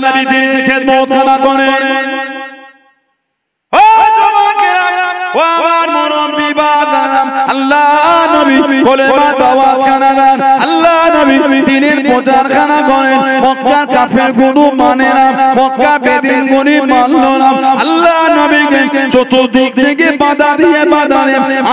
নবী দিনের খেদমত করেন। ও যুবকেরা, ও আমার মুরব্বি বাবারা, আল্লাহ নবী কলেমা দাওয়াত খানা দেন, আল্লাহ নবী দ্বীনের প্রচারখানা করেন। মক্কা কাফের গুলো মানে না, মক্কা বেদিন গুলি মানলো না। আল্লাহ নবীকে চতুর্দিক থেকে বাধা দিয়ে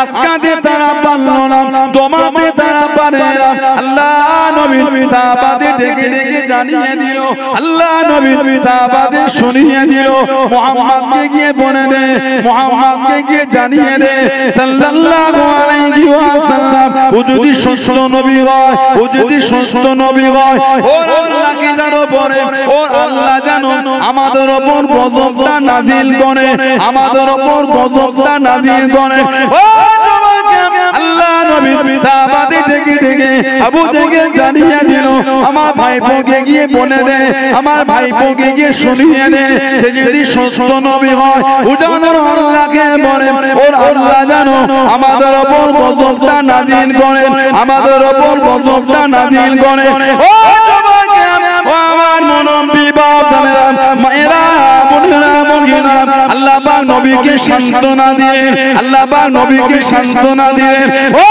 আটকাতে তারা পারলো না, দমাতে তারা পারে না। আল্লাহ নবী সাহাবাদের ডেকে ডেকে জানিয়ে দিল, আল্লাহ নবী সাহাবাদের শুনিয়ে দিল, মুহাম্মদকে গিয়ে বলে দে, মুহাম্মদকে গিয়ে জানিয়ে দে সাল্লাল্লাহু আলাইহি ওয়াসাল্লাম, ও যদি সত্য নবী হয়, ও যদি সত্য নবী হয়, ওর আল্লাহ কি জানো বলে, ওর আল্লাহ জানো আমাদের উপর গজবটা নাজিল করে, আমাদের উপর গজবটা নাজিল করে। ও আল্লাহ নবী সাহাবাদের ডেকে ডেকে আবু থেকে জানিয়ে দিল, আমার ভাইপোকে গিয়ে বলে দে, আমার ভাইপোকে গিয়ে শুনিয়ে দে, সে যদি সত্য নবী হয়, ও জানো আল্লাহকে বলে, ওর আল্লাহ জানো আমাদের উপর গজবটা নাজিল করে, আমাদের উপর গজবটা নাজিল করে। ও আমার মুরব্বি বাবারা, মায়েরা, বোনেরা, বোনেরা, আল্লাহ পাক নবীকে সান্ত্বনা দিয়ে, আল্লাহ পাক নবীকে সান্ত্বনা দিয়ে, ও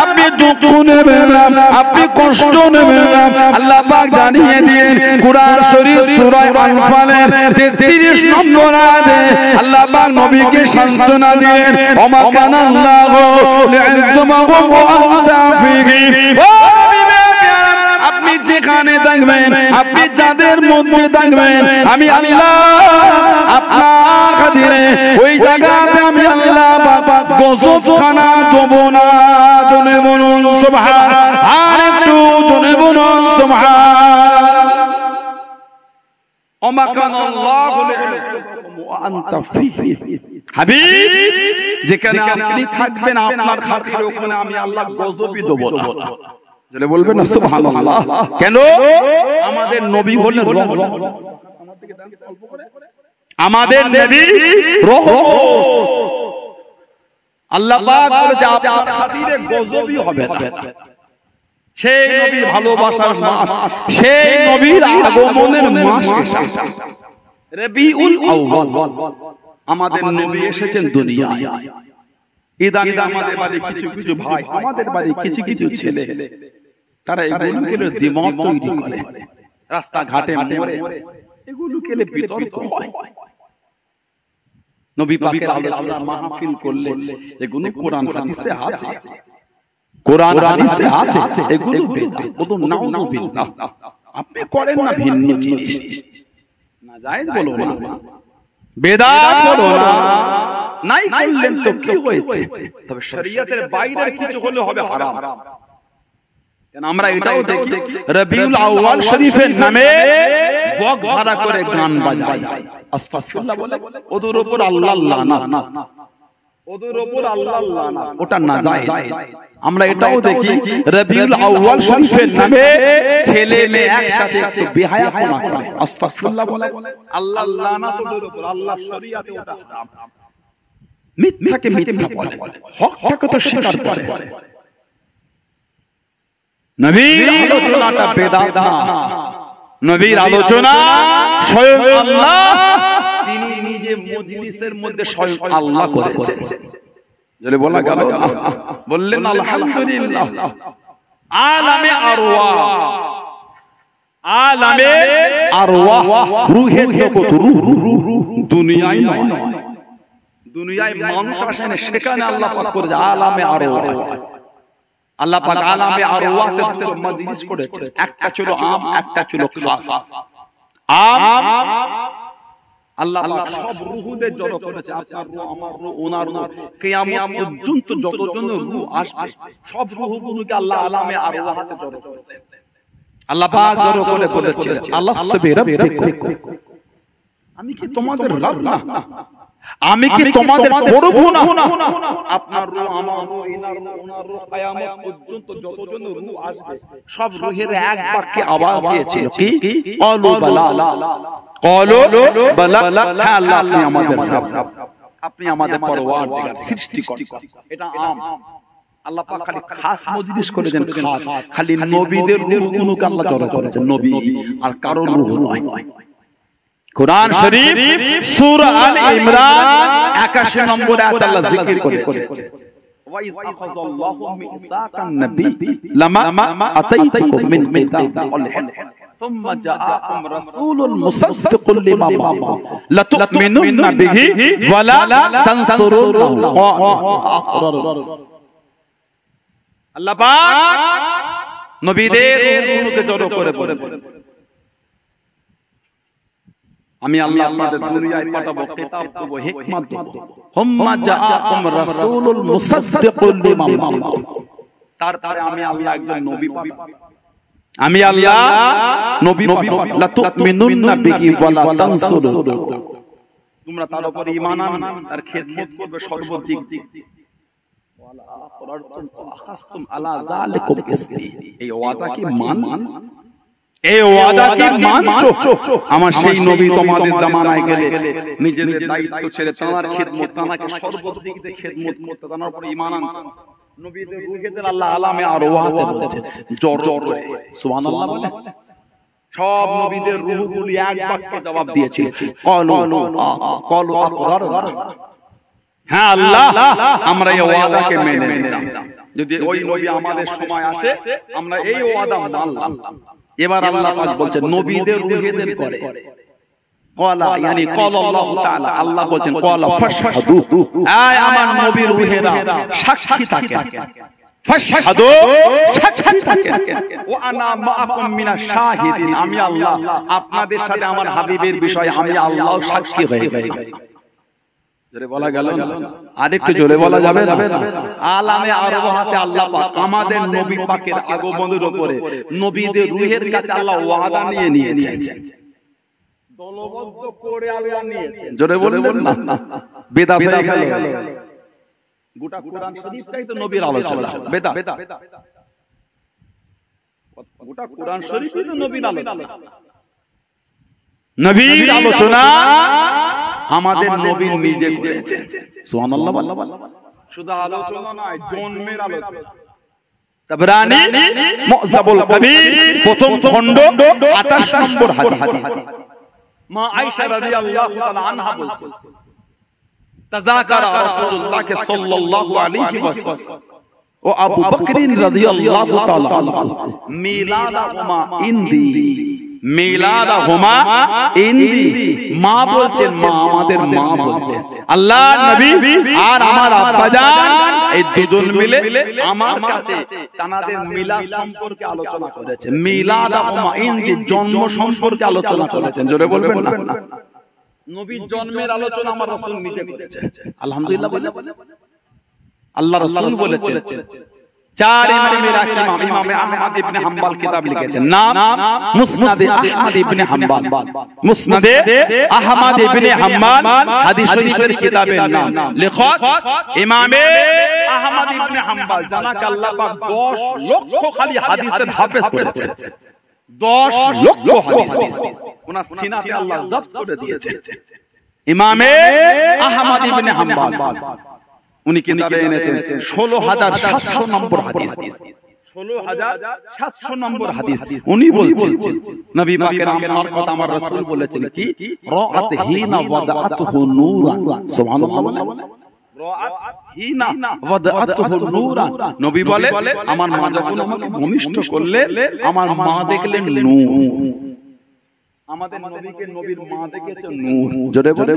আপনি দুঃখ নেবেন না, আপনি কষ্ট নেবেন না। আল্লাহ পাক জানিয়ে দিয়েন কুরআন শরীফ সূরা আনফালের 33 নম্বর আয়াতে আল্লাহ পাক নবীকে সান্ত্বনা দিয়েন, ওমা কানা আল্লাহু লি'আযমাহুম ওয়া আনতা ফীহি। আপনি যেখানে থাকবেন, আপনি যাদের মধ্যে থাকবেন, আমি আল্লাহ আপনার খাতিরে ওই জায়গাতে আমি আল্লাহ পাক গজবখানা দেব না। জনে বলুন সুবহান, আর একটু জনে বলুন সুবহান। ওমা কানা আল্লাহু লি'আযমাহুম ওয়া আনতা ফীহি। হাবিব, যেখানে আপনি থাকবেন আপনার খাতিরে ওখানে আমি আল্লাহ গজবই দেব না। জলে বলবেন না সুবহানাল্লাহ। কেন? আমাদের নবী হলেন রহমত, আমাদের নবী রহমত। আল্লাহ পাক বলেছে আপনার খাতিরে গজবই হবে না। সেই নবীর ভালোবাসার মাস, সেই নবীর আগমনের মাস রবিউল আউয়াল। আমাদের নবী এসেছেন দুনিয়ায়। ইদানিং আমাদের বাড়ি কিছু কিছু ভাই, আমাদের বাড়ি কিছু কিছু ছেলে, তারা এগুলো দিমাগ তৈরি করে, রাস্তা ঘাটে মোড়ে এগুলো কেলে বিতর্ক হয়। নবী পাকের আলোচনা মাহফিল করলে এগুলো কোরআন হাদিসে আছে, কোরআন হাদিসে আছে, এগুলো বেদাত। ওতো নাউযুবিল্লাহ। আপনি করেন না ভিন্ন জিনিস, না জায়েজ বলো না, বেদাত বলো না, নাই করলেন তো কি হয়েছে, তবে শরীয়তের বাইরের কিছু হলে হবে হারাম। কেন আমরা এটাও দেখি রবিউল আউয়াল শরীফের নামে বক্স ভাড়া করে গান বাজায়, আস্তাগফিরুল্লাহ বলে, ওদের উপর আল্লাহর লানাত, ওদের উপর আল্লাহর লানাত, ওটা নাজায়েজ। আমরা এটাও দেখি রবিউল আউয়াল শরীফের নামে ছেলে মেয়ে একসাথে একটু বেহায়াপনা করে, আস্তাগফিরুল্লাহ বলে, আল্লাহর লানাত ওদের উপর, আল্লাহর শরীয়তে ওটা হারাম। মিথ্যাকে মিথ্যা বলে, হকটাকে তো স্বীকার করে। নবীর আলোচনাটা বেদাত না, নবীর আলোচনা স্বয়ং আল্লাহ, তিনি নিজে মজলিসের মধ্যে স্বয়ং আল্লাহ করেছেন। যদি বলা গেল, বললেন আলহামদুলিল্লাহ। আলামে আরওয়াহ, আলামে আরওয়াহ রূহের জগৎ, রূহ দুনিয়ায় নয়, দুনিয়ায় মানুষ আসে না, সেখানে আল্লাহ পাক করেছে আলামে আরওয়াহ। আল্লাহ পাক আলামে আরওয়াহতে মজলিস করেছে, একটা ছিল আম, একটা ছিল খাস। আম আল্লাহ পাক সব রূহদের জড়ো করেছে, আপনার রূহ, আমার রূহ, ওনার রূহ, কিয়ামত পর্যন্ত যতজন রূহ আসবে সব রূহগুলোকে আল্লাহ আলামে আরওয়াহতে জড়ো করেছে। আল্লাহ পাক জড়ো করে বলেছেন, আল্লাহু বিরাব্বিকুম, আমি কি তোমাদের রব না, আমি কি তোমাদের প্রভু না? আপনার রূহ, আমার রূহ, ইনার রূহ, ওনার রূহ, কিয়ামত পর্যন্ত যতজন রূহ আসবে সব রূহের এক বাক্যে আওয়াজ দিয়েছিল, কি? ক্বালু বালা, ক্বালু বালা, হ্যাঁ আল্লাহ আপনি আমাদের রব, আপনি আমাদের পরওয়ারদিগার, সৃষ্টিকর্তা। এটা আম। আল্লাহ পাক খালি খাস মজলিস করেছেন, খাস খালি নবীদের রূহগুলোকে আল্লাহ চড়া করেছেন, নবী আর কারোর রূহ নয়। কোরআন শরীফ সূরা আলে ইমরান 81 নম্বর আয়াত আল্লাহ জিকির করেছে, وَإِذْ أَخَذَ اللَّهُ مِيثَاقَ النَّبِيِّ لَمَا آتَيْتُكُم مِّن كِتَابٍ وَحِكْمَةٍ ثُمَّ جَاءَكُمْ رَسُولٌ مُصَدِّقٌ لِّمَا مَعَكُمْ لَتُؤْمِنُنَّ بِهِ وَلَا تَنصُرُنَّهُ আল্লাহ পাক নবীদের রূহকে জড়ো করে বলেন, আমি আল্লাহ আপনাদের দুনিয়ায় পাঠাবো, কিতাব দেব, হিকমত দেব। হুম্মা জাআকুম রাসূলুল মুসাদ্দিকুল লিমা মাআকুম, তারপরে আমি আল্লাহ একজন নবী পাঠাবো, আমি আল্লাহ নবী পাঠাবো। লা তুমিনুন্না বিহি ওয়া লা তানসুরুহু, তোমরা তার উপর ঈমান আনবে, তার খেদমত করবে সর্বদিক দিয়ে। ওয়ালা আকরারতুম ওয়া আখাযতুম আলা যালিকুম ইসরি, এই ওয়াদা কি মান, এই ওয়াদা কি মানছো? আমার সেই নবী তোমাদের জামানায় গেলে নিজেদের দায়িত্ব ছেড়ে তার খিদমত, তাকে সর্বদিক দিয়ে খিদমত করতে, তার উপর ঈমান আনতে। নবীদের রূহদের আল্লাহ আলামে আরওয়াতে বলেছেন, জোর জোর করে সুবহানাল্লাহ বলে। সব নবীদের রূহগুলি এক বাক্যে জবাব দিয়েছিল, ক্বালু আকরারনা, হ্যাঁ আল্লাহ আমরা এই ওয়াদাকে মেনে নিলাম। যদি ওই নবী আমাদের সময় আসে আমরা এই ওয়াদা মানলাম। এবার আল্লাহ পাক বলছেন নবীদের রূহদের করে ক্বালা, yani ক্বালা আল্লাহ তাআলা, আল্লাহ বলেন ক্বালা ফাশহাদু, আয় আমার নবীর রূহেরা সাক্ষী থাকে, ফাশহাদু সাক্ষী থাকে, ওয়া আনা মাআকুম মিনাশ শাহিদিন, আমি আল্লাহ আপনাদের সাথে আমার হাবিবের বিষয়ে আমি আল্লাহ সাক্ষী হয়ে গেলাম। জোরে বলা গেল না? আরেকটু জোরে বলা যাবে না? আলামে আরওয়াতে আল্লাহ পাক আমাদের নবী পাকের আগমনের উপরে নবীদের রূহের কাছে আল্লাহ ওয়াদা নিয়ে নিয়েছেন, দলবদ্ধ করে আল্লাহ নিয়েছেন। জোরে বলবেন না? বেদাত হয়ে গেল। গোটা কোরআন শরীফটাই তো নবীর আলোচনা, বেদাত। গোটা কোরআন শরীফই তো নবীর আলোচনা, নবীর আলোচনা আমাদের নবী নিজে করেছেন। সুবহানাল্লাহ। শুধু আলোচনা নয়, জন্মের আলোচনা। তাবরানী মুআজ্জাবুল কবির প্রথম খণ্ড 28 নম্বর হাদিস, মা আয়েশা রাদিয়াল্লাহু তাআলা আনহা বলছেন, তাযাকারা রাসূলুল্লাহ সাল্লাল্লাহু আলাইহি ওয়াসাল্লাম ও আবু বকর রাদিয়াল্লাহু তাআলা আনহু মিলাদাহুমা ইনদি, মিলাদাহুমা ইনদি, মা বলছেন, মা আমাদের মা বলছেন, আল্লাহ নবী আর আমার আব্বাজান এই দুজন মিলে আমার কাছে তাদের মিলাদ সম্পর্কে আলোচনা করেছেন। মিলাদাহুমা ইনদি, জন্ম সম্পর্কে আলোচনা করেছেন। জোরে বলবেন না? নবীর জন্মের আলোচনা আমার রাসূল নিজে করেছেন। আলহামদুলিল্লাহ বলে আল্লাহ রাসূল বলেছেন। চার ইমামের ইমাম আহমদ ইবনে হাম্বল কিতাব লিখেছেন, নাম মুসনাদে আহমদ ইবনে হাম্বল, মুসনাদে আহমদ ইবনে হাম্বল হাদিস শরীফের কিতাবের নাম। লেখক ইমামে আহমদ ইবনে হাম্বল, জানাকে আল্লাহ পাক 10 লক্ষ খালি হাদিসের হাফেজ করেছেন। 10 লক্ষ হাদিস ওনার সিনাতে আল্লাহ জব্দ করে দিয়েছেন। ইমামে আহমদ ইবনে হাম্বল উনি কিতাবে এনেছেন 16700 নম্বর হাদিস, 16700 নম্বর হাদিস। উনি বলছেন নবী পাকের আমার কথা আমার রাসূল বলেছেন কি, রাআত হিনা ওয়াদাআতুহু নূরান, সুবহানাল্লাহ। রাআত হিনা ওয়াদাআতুহু নূরান, নবী বলে আমার মা যখন আমাকে ভূমিষ্ঠ করলে আমার মা দেখলেন নূর। আমাদের নবীকে নবীর মা দেখেছে নূর। জোরে বলে,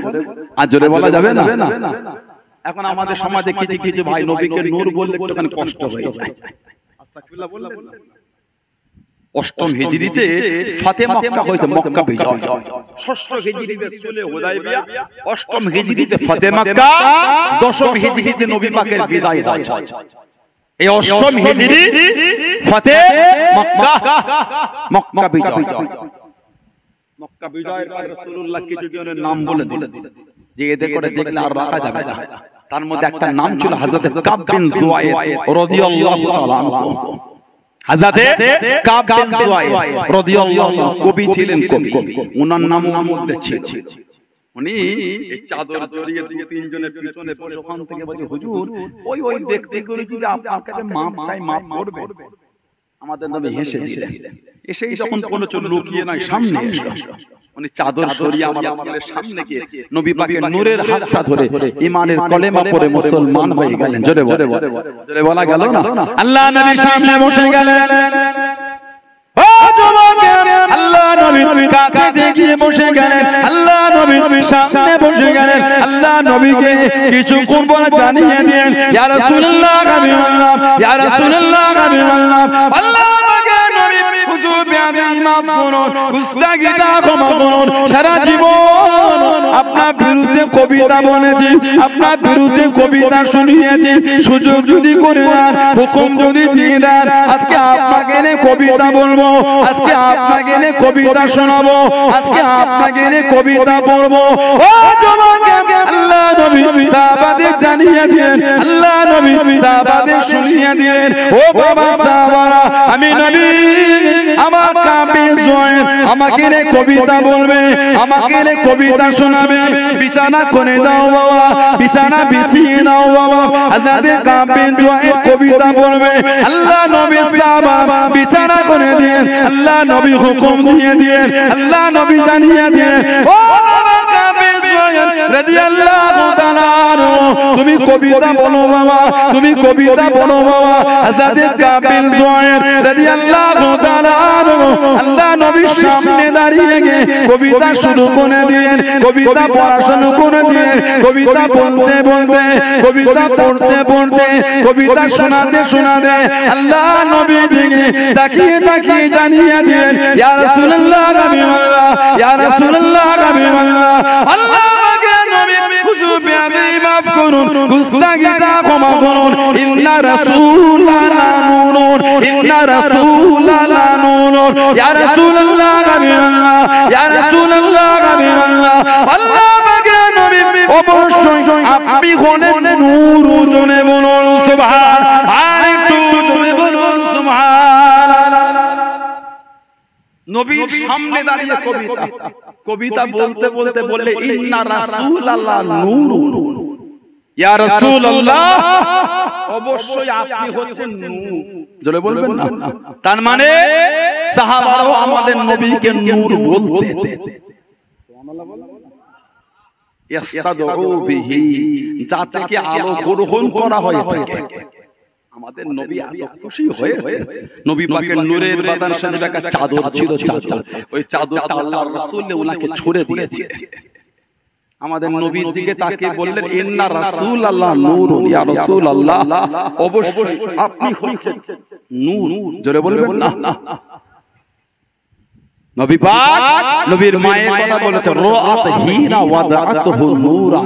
আর জোরে বলা যাবে না? এখন আমাদের সমাজে কিছু কিছু ভাই নবীকে নূর বললে একটুখানি কষ্ট হয়ে যায়। আস্তাগফিরুল্লাহ বললে 8ম হিজরিতে ফাতে মক্কা হইতে মক্কা বিজয়, 6ষ্ঠ হিজরিতে সুলহ হুদায়বিয়া, 8ম হিজরিতে ফাতে মক্কা, 10ম হিজরিতে নবী পাকের বিদায় হয়। এই 8ম হিজরি ফাতে মক্কা, মক্কা বিজয়। মক্কা বিজয়ের পর রাসূলুল্লাহ কিছু জনের নাম বলে দিলেন যে এদের করে দেখলে আর রাখা যাবে না। তার মধ্যে একটা নাম ছিল হযরত কাব বিন জুয়াইর রাদিয়াল্লাহু তাআলা আনহু। হযরত কাব বিন জুয়াইর রাদিয়াল্লাহু কবি ছিলেন, কবি, ওনার নাম মধ্যে ছিল উনি এই চাদর জড়িয়ে দিয়ে তিনজনের পিছনে বসে ওখান থেকে বলছে হুজুর ওই ব্যক্তিগুলো যদি আপনার কাছে মাপ চাই মাপ করবে। আমাদের নবী হেসে দিলেন। এসেই যখন কোনো চোখ লুকিয়ে নয় সামনে এসে উনি চাদর সরিয়ে আমার রাসূলের সামনে গিয়ে নবী পাকের নূরের হাতটা ধরে ঈমানের কলেমা পড়ে মুসলমান হয়ে গেলেন। জোরে বলা গেল না? আল্লাহ নবীর সামনে বসে গেলেন। ও যুবকের আল্লাহ নবী কাছে দেখিয়ে বসে গেলেন। আল্লাহ নবীর সামনে বসে গেলেন। আল্লাহ নবীকে কিছু কুরবান জানিয়ে দিলেন। ইয়া রাসূলুল্লাহ আমি বললাম, ইয়া রাসূলুল্লাহ আমি বললাম, আল্লাহ পাকের নবী হুজুর বেয়াদবি মাফ করুন, গুস্তাখিতা ক্ষমা করুন। সারা জীবন আপনার বিরুদ্ধে কবিতা বলেছি, আপনার বিরুদ্ধে কবিতা শুনিয়েছি। সুযোগ যদি করে দেন, হুকুম যদি দিয়ে দেন, আজকে আপনাকে এনে কবিতা বলবো, আজকে আপনাকে এনে কবিতা শোনাবো, আজকে আপনাকে এনে কবিতা পড়বো। ও যুবকের আল্লাহ নবী সাহাবাদের জানিয়ে দিলেন, আল্লাহ নবী সাহাবাদের শুনিয়ে দিলেন, ও বাবা সাহাবারা, আমি নবী আমার কাবে জয়ের আমাকে এনে কবিতা বলবে, আমাকে এনে কবিতা শোনাবে। বিছানা করে দাও বাবা, বিছানা বিছিয়ে দাও বাবা, আজাদে কাবে জয়ের কবিতা বলবে। আল্লাহ নবী সাহাবা বিছানা করে দিয়ে আল্লাহ নবী হুকুম দিয়ে দিয়ে আল্লাহ নবী জানিয়ে দিয়ে, ও কাবে জয়ের রাদিয়াল্লাহু তাআলা তুমি কবিতা বলো বাবা, তুমি কবিতা বলো বাবা। আজাদে কাবে জয়ের রাদিয়াল্লাহু তাআলা আল্লাহ নবীর সামনে দাঁড়িয়ে গিয়ে কবিতা শুরু করে দিলেন, কবিতা পড়া শুরু করে দিলেন। কবিতা বলতে বলতে, কবিতা পড়তে পড়তে, কবিতা শোনাতে শোনাতে আল্লাহ নবী দিকে তাকিয়ে তাকিয়ে জানিয়ে দিলেন, ইয়া রাসূলুল্লাহ আমি আল্লাহ, ইয়া রাসূলুল্লাহ আমি আল্লাহ। আল্লাহ পাকের নবী হুজুর বেয়াদবি মাফ করুন, গুস্তাখিতা ক্ষমা করুন। ইন্না রাসূলাল্লাহ নূরুন, ইন্না রাসূলাল্লাহ নূরুন, ইয়া রাসূলুল্লাহ আমি আল্লাহ, ইয়া রাসূলুল্লাহ আমি আল্লাহ। আল্লাহ পাকের নবী অবশ্যই আপনি হলেন নূর। জোরে বলুন সুবহান, আর একটু জোরে বলুন সুবহানাল্লাহ। নবীর সামনে দাঁড়িয়ে কবিতা বলতে বলতে বললে, ইন্না রাসূলাল্লাহ নূরুন, ইয়া রাসূলুল্লাহ অবশ্যই আপনি হচ্ছেন নূর। জোরে বলবেন না? তার মানে সাহাবারাও আমাদের নবীকে নূর বলতেন। ইস্তাদউ বিহি, যা থেকে আলো গ্রহণ করা হয়ে থাকে। আমাদের নবী এত খুশি হয়েছে, নবী পাকের নূরের বাদান শরীফে একটা চাদর ছিল, চাদর, ওই চাদরটা আল্লাহর রাসূল উনাকে ছুঁড়ে দিয়েছে। আমাদের নবীর দিকে তাকিয়ে বললেন, ইন্না রাসূলাল্লাহ নূরুন, ইয়া রাসূলুল্লাহ অবশ্যই আপনি হচ্ছেন নূর। জোরে বলবেন না? নবী পাক নবীর মায়ের কথা বলেছে, রাআত হিনা ওয়াদাআতহু নূরা।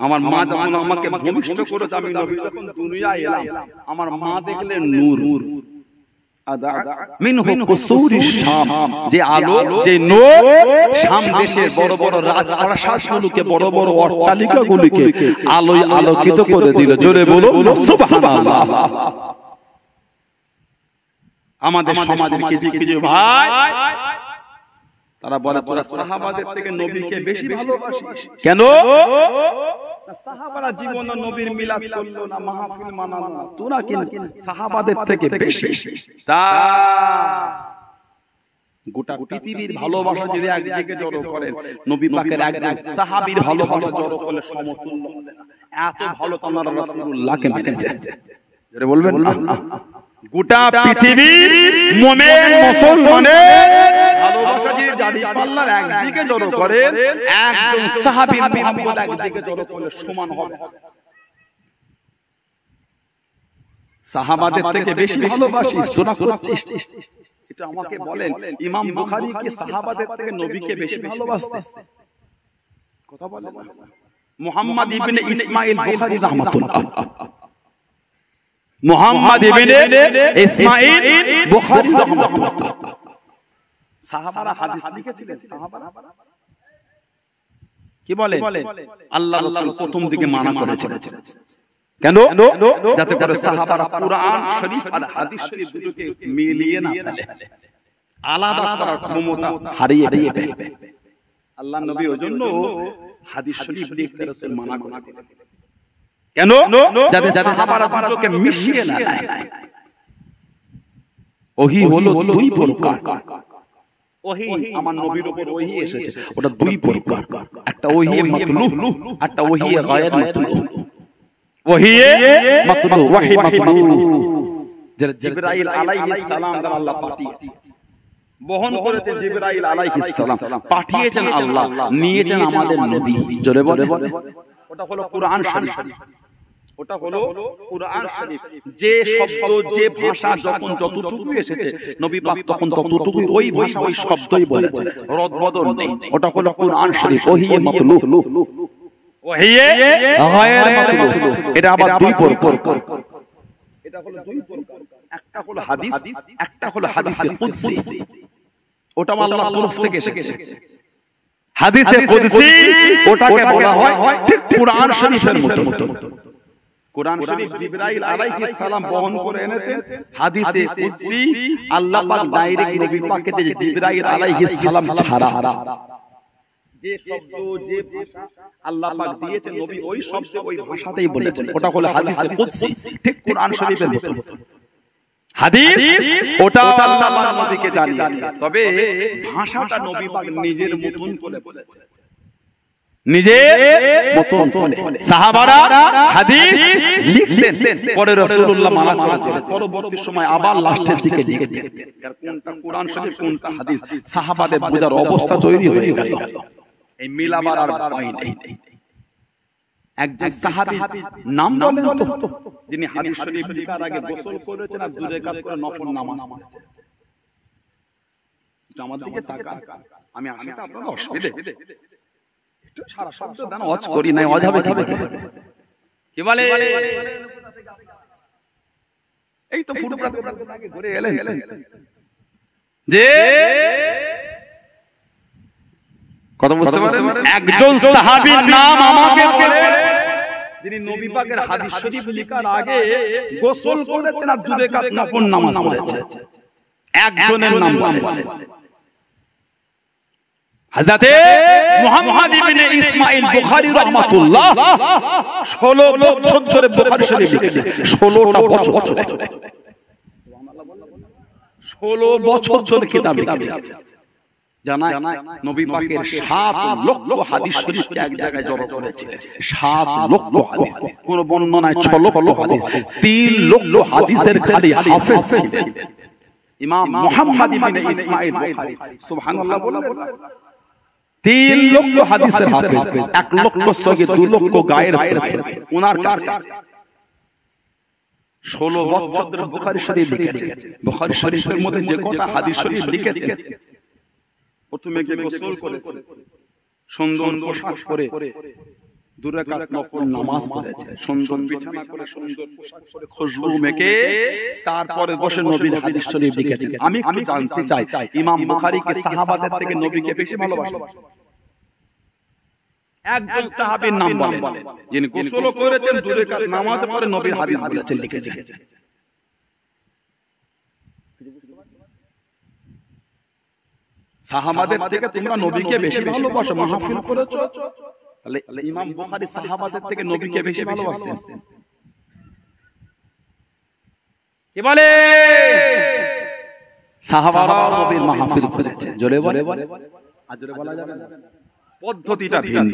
আমার মা যখন আমাকে ভূমিষ্ঠ করেছে, আমি নবী যখন দুনিয়ায় এলাম, আমার মা দেখলেন নূর। মিনহু কুসুরিশ শাম, যে আলো, যে নূর শাম দেশের বড় বড় রাজপ্রাসাদগুলোকে, বড় বড় অট্টালিকাগুলোকে আলোয় আলোকিত করে দিল। জোরে বলুন সুবহানাল্লাহ। আমাদের সমাজের কিছু ভাই তারা বলে, তোরা সাহাবাদের থেকে নবীকে বেশি ভালোবাসিস কেন? সাহাবারা জীবনে নবীর মিলাদ করলো না, মাহফিল মানালো না, তোরা কিন্তু সাহাবাদের থেকে বেশি। তা গোটা পৃথিবীর ভালোবাসা যদি একদিকে জড়ো করেন, নবী পাকের একজন সাহাবীর ভালোবাসা জড়ো করলে সমতুল্য হবে না। এত ভালো তোমার রাসূলুল্লাহকে মেনেছে। যারা বলবেন না, গোটা পৃথিবীর মুমিন মুসলমানের ভালোবাসা যদি জারি পাল্লার একদিকে জড়ো করে, একজন সাহাবীর মুহাম্মদ একদিকে জড়ো করলে সমান হবে। সাহাবাদের থেকে বেশি ভালোবাসিস, তোরা করছিস, এটা আমাকে বলেন। ইমাম বুখারী কি সাহাবাদের থেকে নবীকে বেশি ভালোবাসতেন? কথা বলেন। মুহাম্মদ ইবনে ইসমাঈল বুখারী রাহমাতুল্লাহ, মুহাম্মদ ইবনে ইসমাঈল বুখারী রাহমাতুল্লাহ, সাহাবারা হাদিস লিখেছিলেন। সাহাবারা কি বলেন? আল্লাহ রাসূল প্রথম দিকে মানা করেছিলেন। কেন? যাতে করে সাহাবারা কুরআন শরীফ আর হাদিস শরীফ দুটোকে মিলিয়ে না ফেলে, আলাদা করার ক্ষমতা হারিয়ে ফেলে। আল্লাহ নবী ওজন্য হাদিস শরীফ লিখতে রাসূল মানা করেন। কেন? যাতে সাহাবারা দুটোকে মিশিয়ে না নেয়। ওহী হলো দুই প্রকার। ওহী আমার নবীর উপর ওহী এসেছে, ওটা দুই প্রকার। একটা ওহী মাতলুব, একটা ওহী গায়র মাতলুব। ওহী মাতলুব, ওহী মাতলুব যারা জিবরাইল আলাইহিস সালাম দ্বারা আল্লাহ পাঠিয়েছেন, বহন করেছেন জিবরাইল আলাইহিস সালাম, পাঠিয়েছেন আল্লাহ, নিয়েছেন আমাদের নবী। জোরে বলে, ওটা হলো কুরআন শরীফ। ওটা হলো কুরআন শরীফ। যে শব্দ যে ভাষা যখন যতটুকু এসেছে নবী পাক তখন ততটুকুই ওই ভাষা ওই শব্দই বলেছেন, রদবদল নেই। ওটা হলো কুরআন শরীফ। ওহী মাতলুব, ওহী গায়র মাতলুব। এটা আবার দুই প্রকার। এটা হলো দুই প্রকার। একটা হলো হাদিস, একটা হলো হাদিসে কুদসি। ওটা আল্লাহর তরফ থেকে এসেছে। হাদিসে কুদসি ওটাকে বলা হয় ঠিক কুরআন শরীফের মতো। কুরআন শরীফ জিবরাইল আলাইহিস সালাম বহন করে এনেছেন। হাদিসে কুদসি আল্লাহ পাক ডাইরেক্ট নবী পাককে দিয়ে জিবরাইল আলাইহিস সালাম ছাড়া যে শব্দ যে ভাষা আল্লাহ পাক দিয়েছেন নবী ওই শব্দ ওই ভাষাতেই বলেছেন। ওটা হলো হাদিসে কুদসি, ঠিক কুরআন শরীফের মতো। হাদিস ওটা আল্লাহ পাক নবীকে জানিয়েছেন, তবে ভাষাটা নবী পাক নিজের মতন করে বলেছেন, নিজের মতন করে। সাহাবারা হাদিস লিখতেন, পরে রাসূলুল্লাহ মানা করেছেন, পরবর্তী সময় আবার লাস্টের দিকে লিখতেন। কোনটা কুরআন শরীফ কোনটা হাদিস সাহাবাদের বোঝার অবস্থা তৈরি হয়ে গেল। এই মিলাবার আর ভয় নেই। একজন সাহাবী নাম বলেন তো, যিনি হাদিস শরীফ লেখার আগে গোসল করেছেন আর দুই রাকাত করে নফল নামাজ পড়েছেন। আমার দিকে তাকান, আমি আশিটা আপনারা অসুবিধা একটু সারা শব্দ দেন, ওয়াজ করি নাই, ওয়াজ হবে কি বলে? এই তো ফুরফুরা আগে ঘুরে এলেন যে কথা বুঝতে পারেন? একজন সাহাবীর নাম আমাকে বলে, যিনি নবী পাকের হাদিস শরীফ লেখার আগে গোসল করেছেন আর দুই রাকাত নফল নামাজ পড়েছেন। একজনের নাম বলে হযরতে মুহাম্মদ ইবনে ইসমাঈল বুখারী রাহমাতুল্লাহ 16 বছর ধরে বুখারী শরীফ লিখেছেন। 16টা বছর, সুবহানাল্লাহ বলুন। 16 বছর ধরে কিতাব লিখেছেন। জানায় নবী পাকের 7 লক্ষ হাদিস শরীফকে এক জায়গায় জড়ো করেছিলেন। 7 লক্ষ হাদিস, কোন বর্ণনায় 6 লক্ষ হাদিস। 3 লক্ষ হাদিসের খালি হাফেজ ছিলেন ইমাম মুহাম্মদ ইবনে ইসমাঈল বুখারী। সুবহানাল্লাহ বলুন। 3 লক্ষ হাদিসের হাফেজ, 1 লক্ষ সহি, 2 লক্ষ গায়ের সহি ওনার কাছে। 16 বছর ধরে বুখারী শরীফ লিখেছেন। বুখারী শরীফের মধ্যে যে কটা হাদিস শরীফ লিখেছেন, প্রথমে গিয়ে গোসল করেছেন, সুন্দর পোশাক পরে 2 রাকাত নফল নামাজ পড়েছেন, সুন্দর বিছানা করে সুন্দর পোশাক পরে খুশবু মেখে তারপরে বসে নবীর হাদিস শরীফ লিখেছেন। আমি একটু জানতে চাই, ইমাম বুখারী কি সাহাবাদের থেকে নবীকে বেশি ভালোবাসেন? একজন সাহাবীর নাম বলেন যিনি গোসল করেছেন, 2 রাকাত নামাজ পড়ে নবীর হাদিস বলেছেন, লিখেছেন। সাহাবাদের থেকে তোমরা নবীকে বেশি ভালোবাসো, মাহফিল করেছো, তাহলে ইমাম বুখারী সাহাবাদের থেকে নবীকে বেশি ভালোবাসতেন। কি বলে? সাহাবারা নবীর মাহফিল করেছেন। জোরে বলে, আর জোরে বলা যাবে না। পদ্ধতিটা ভিন্ন,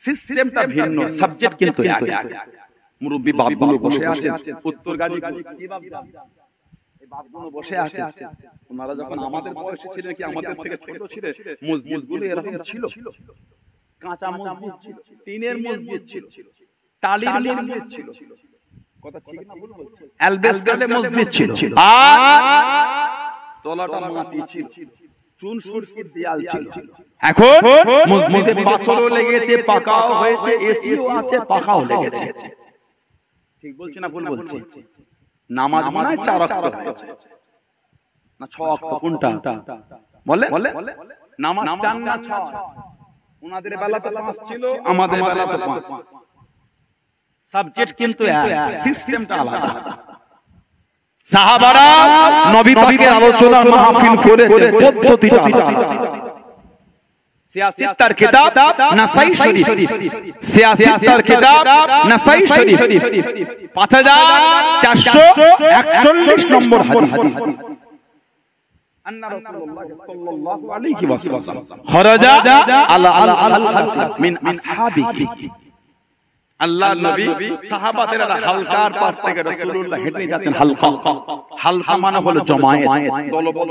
সিস্টেমটা ভিন্ন, সাবজেক্ট কিন্তু এক। মুরব্বি বাপগুলো বসে আছেন উত্তর গাজীপুর, কি বাপ এই বাপগুলো বসে আছে। ওনারা যখন আমাদের বয়সে ছিলেন, কি আমাদের থেকে ছোট ছিলেন, মসজিদগুলো এরকম ছিল, কাঁচা মসজিদ ছিল, টিনের মসজিদ ছিল, টালির মসজিদ ছিল, কথা ঠিক না ভুল বলছি, অ্যালবেস্টারের মসজিদ ছিল, আর তলাটা মাটি ছিল, চুন সুরকির দেয়াল ছিল। এখন মসজিদে পাথরও লেগেছে, পাকাও হয়েছে, এসিও আছে, পাখাও লেগেছে। ঠিক বলছি না ভুল বলছি? নামাজ মনে হয় 4 ওয়াক্ত হয়েছে না 6 ওয়াক্ত, কোনটা বলে? নামাজ 4 না 6? ওনাদের বেলাতে 5 ছিল, আমাদের বেলাতে 5। সাবজেক্ট কিন্তু এক, সিস্টেমটা আলাদা। সাহাবারা নবী পাকের আলোচনা মাহফিল করেছে, পদ্ধতিটা আলাদা। সিয়াসিত্তার কিতাব নাসাই শরীফ, সিয়াসিত্তার কিতাব নাসাই শরীফ 5441 নম্বর হাদিস। আন্না রাসূলুল্লাহ সাল্লাল্লাহু আলাইহি ওয়াসাল্লাম খরাজা আলা মিন আসহাবিহি। আল্লাহর নবী সাহাবাদের হালকার পাশ থেকে রাসূলুল্লাহ হেঁটে যাচ্ছেন। হালকা, হালকা মানে হলো জমায়েত, দলবল।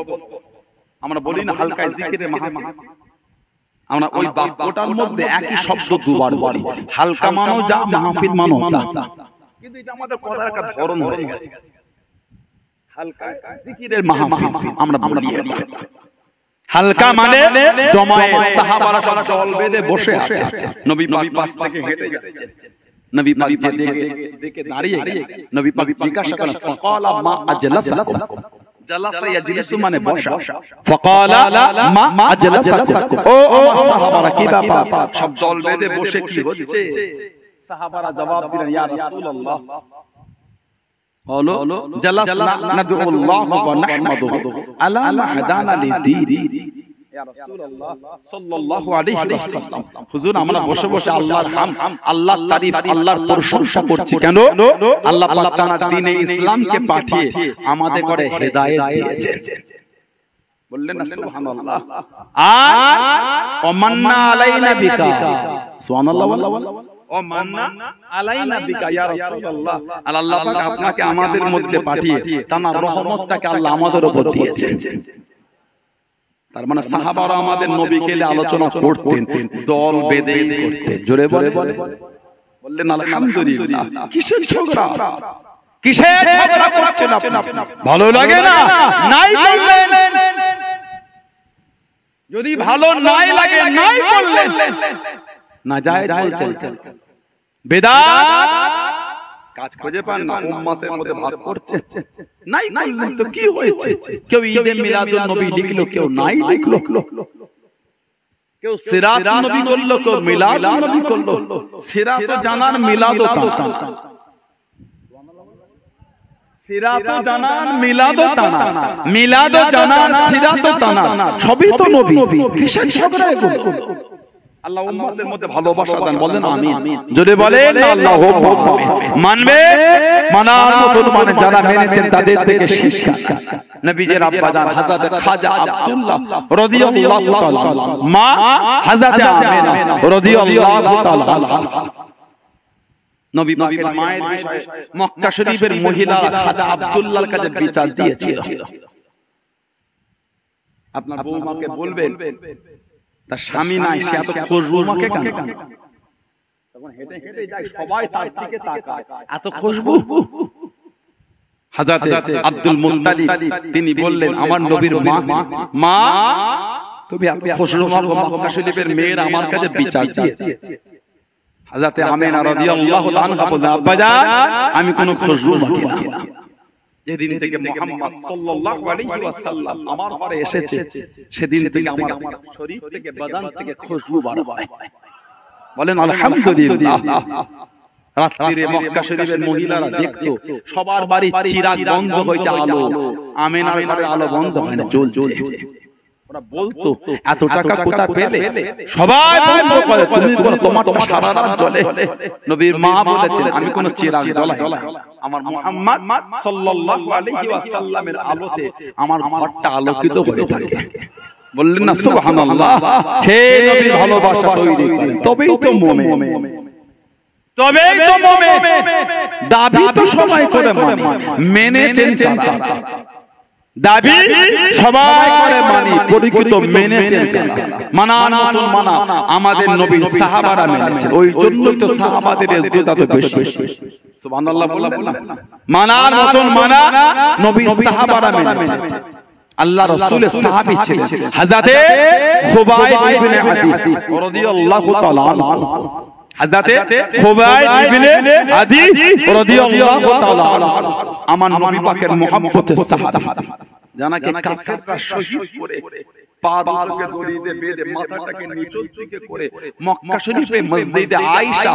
আমরা বলি না হালকায় জিকিরে মাহফিল, আমরা ওই বাক্যটার মধ্যে একই শব্দ দুবার বলি। হালকা মানো যা, মাহফিল মানো তা, কিন্তু এটা আমাদের কথার একটা ধরন হয়ে গেছে। হালকা জিকিরের মাহফিল আমরা বলি। হালকা মানে জমায়েত, সাহাবারা সব দল বেঁধে বসে আছে, নবী পাক পাশ থেকে হেঁটে যাচ্ছেন। নবী পাক দেখে দাঁড়িয়ে, নবী পাক জিজ্ঞাসা করেন ফাকালা মা আজলাসাকুম। জালাসা ইয়াজলিসু মানে বসা। ফাকালা মা আজলাসাকুম, ও আমার সাহাবারা কি ব্যাপার, সব দল বেঁধে বসে কি হচ্ছে? সাহাবারা জবাব দিলেন ইয়া রাসূলুল্লাহ হলো জালাসনা নাদউল্লাহ ওয়া নাহমাদুহু আলা মা হাদানা লিদ্দীন। ইয়া রাসূলুল্লাহ সাল্লাল্লাহু আলাইহি ওয়াসাল্লাম, হুজুর আমরা বসে বসে আল্লাহর হামদ, আল্লাহর তারিফ, আল্লাহর প্রশংসা করছি কেন? আল্লাহ পাক তাআলা দ্বীনে ইসলামকে পাঠিয়ে আমাদের করে হেদায়েত দিয়েছেন। বললেন না সুবহানাল্লাহ। আর ওমান্না আলাইনা বিকা, সুবহানাল্লাহ বলো। ও মান্না আলাইনা বিকা ইয়া রাসূলুল্লাহ, আল্লাহ পাক আপনাকে আমাদের মধ্যে পাঠিয়ে তার রহমতটাকে আল্লাহ আমাদের উপর দিয়েছেন। তার মানে সাহাবারা আমাদের নবীকে নিয়ে আলোচনা করতেন, দল বেঁধে করতেন। জোরে বলে বললেন আলহামদুলিল্লাহ। কিসের ঝগড়া, কিসের ঝগড়া করছেন আপনি? ভালো লাগে না? নাই করলেন। যদি ভালো নাই লাগে নাই করলেন, না যায় বলছেন বেদাত কাজ খুঁজে পান না, উম্মতের মধ্যে ভাগ করছে। নাই করলেন তো কি হয়েছে? কেউ ঈদে মিলাদুন নবী লিখলো, কেউ নাই লিখলো, কেউ সিরাতুন নবী করলো, কেউ মিলাদুন নবী করলো। সিরাত জানার মিলাদও টানা, সিরাতও জানার মিলাদও টানা, মিলাদও জানার সিরাতও টানা, সবই তো নবী। কিসের ঝগড়া এগুলো? আল্লাহ উম্মতের মধ্যে ভালোবাসা দেন, বলেন আমিন। যদি বলেন আল্লাহুম্মা মানবে, মানার মতন মানে যারা মেনেছেন তাদের থেকে শিক্ষা। নবীজির আব্বা জান হযরত খাজা আব্দুল্লাহ রাদিয়াল্লাহু তাআলা, মা হযরত আমিনা রাদিয়াল্লাহু তাআলা। নবী পাকের মায়ের বিষয়ে মক্কা শরীফের মহিলা খাজা আব্দুল্লাহর কাছে বিচার দিয়েছিল। আপনার বউমাকে বলবেন তার স্বামী নাই, সে এত খুশবু মাকে কেন? তখন হেঁটে হেঁটে যায়, সবাই তার দিকে তাকায়, এত খুশবু। হযরত আব্দুল মুত্তালিব তিনি বললেন আমার নবীর মা তুমি এত খুশবু মাকে মক্কা শরীফের মেয়ের আমার কাছে বিচার দিয়েছে। হযরত আমিনা রাদিয়াল্লাহু আনহা বলেন আব্বাজান আমি কোনো খুশবু মাখি না। যেদিন থেকে মুহাম্মদ সাল্লাল্লাহু আলাইহি ওয়াসাল্লাম আমার ঘরে এসেছে, সেদিন থেকে আমার শরীর থেকে, বাদান থেকে খুশবু বার হয়। বলেন আলহামদুলিল্লাহ। রাত্রিরে মক্কা শরীফের মহিলারা দেখতো সবার বাড়ি চিরাগ বন্ধ হয়েছে, আলো। আমিনার ঘরে আলো বন্ধ হয় না, জ্বলছে। ওরা বলতো এত টাকা কোথা পেলে? সবাই বন্ধ করে, তুমি বলো তোমার সারা রাত জ্বলে। নবীর মা বলেছেন আমি কোন চিরাগ জ্বালাই না, আমার মুহাম্মদ সাল্লাল্লাহু আলাইহি ওয়াসাল্লামের আলোতে আমার ঘরটা আলোকিত হয়ে থাকে। বললেন না সুবহানাল্লাহ। সেই নবীর ভালোবাসা তৈরি করে, তবেই তো মুমিন, তবেই তো মুমিন। দাবি তো সবাই করে মেনেছেন তারা, দাবি সবাই করে মানি, পরিচিত মেনেছেন মানার মতন মানা আমাদের নবীর সাহাবারা মেনেছেন। ওই জন্যই তো সাহাবাদের ইজ্জত এত বেশি। সুবহানাল্লাহ বলা মানার মতন মানা নবীর সাহাবারা মেনেছেন। আল্লাহ রাসূলের সাহাবী ছিলেন হযরত খুবাইব ইবনে আদি রাদিয়াল্লাহু তাআলা আনহু। হযরত খুবাইব ইবনে আদি রাদিয়াল্লাহু তাআলা আনহু আমার নবী পাকের মুহাব্বতের সাহাবী, জানাকে কাফেররা শহীদ করে পা দুটোকে দড়িতে বেঁধে মাথাটাকে নিচের দিকে করে মক্কা শরীফে মসজিদে আয়েশা,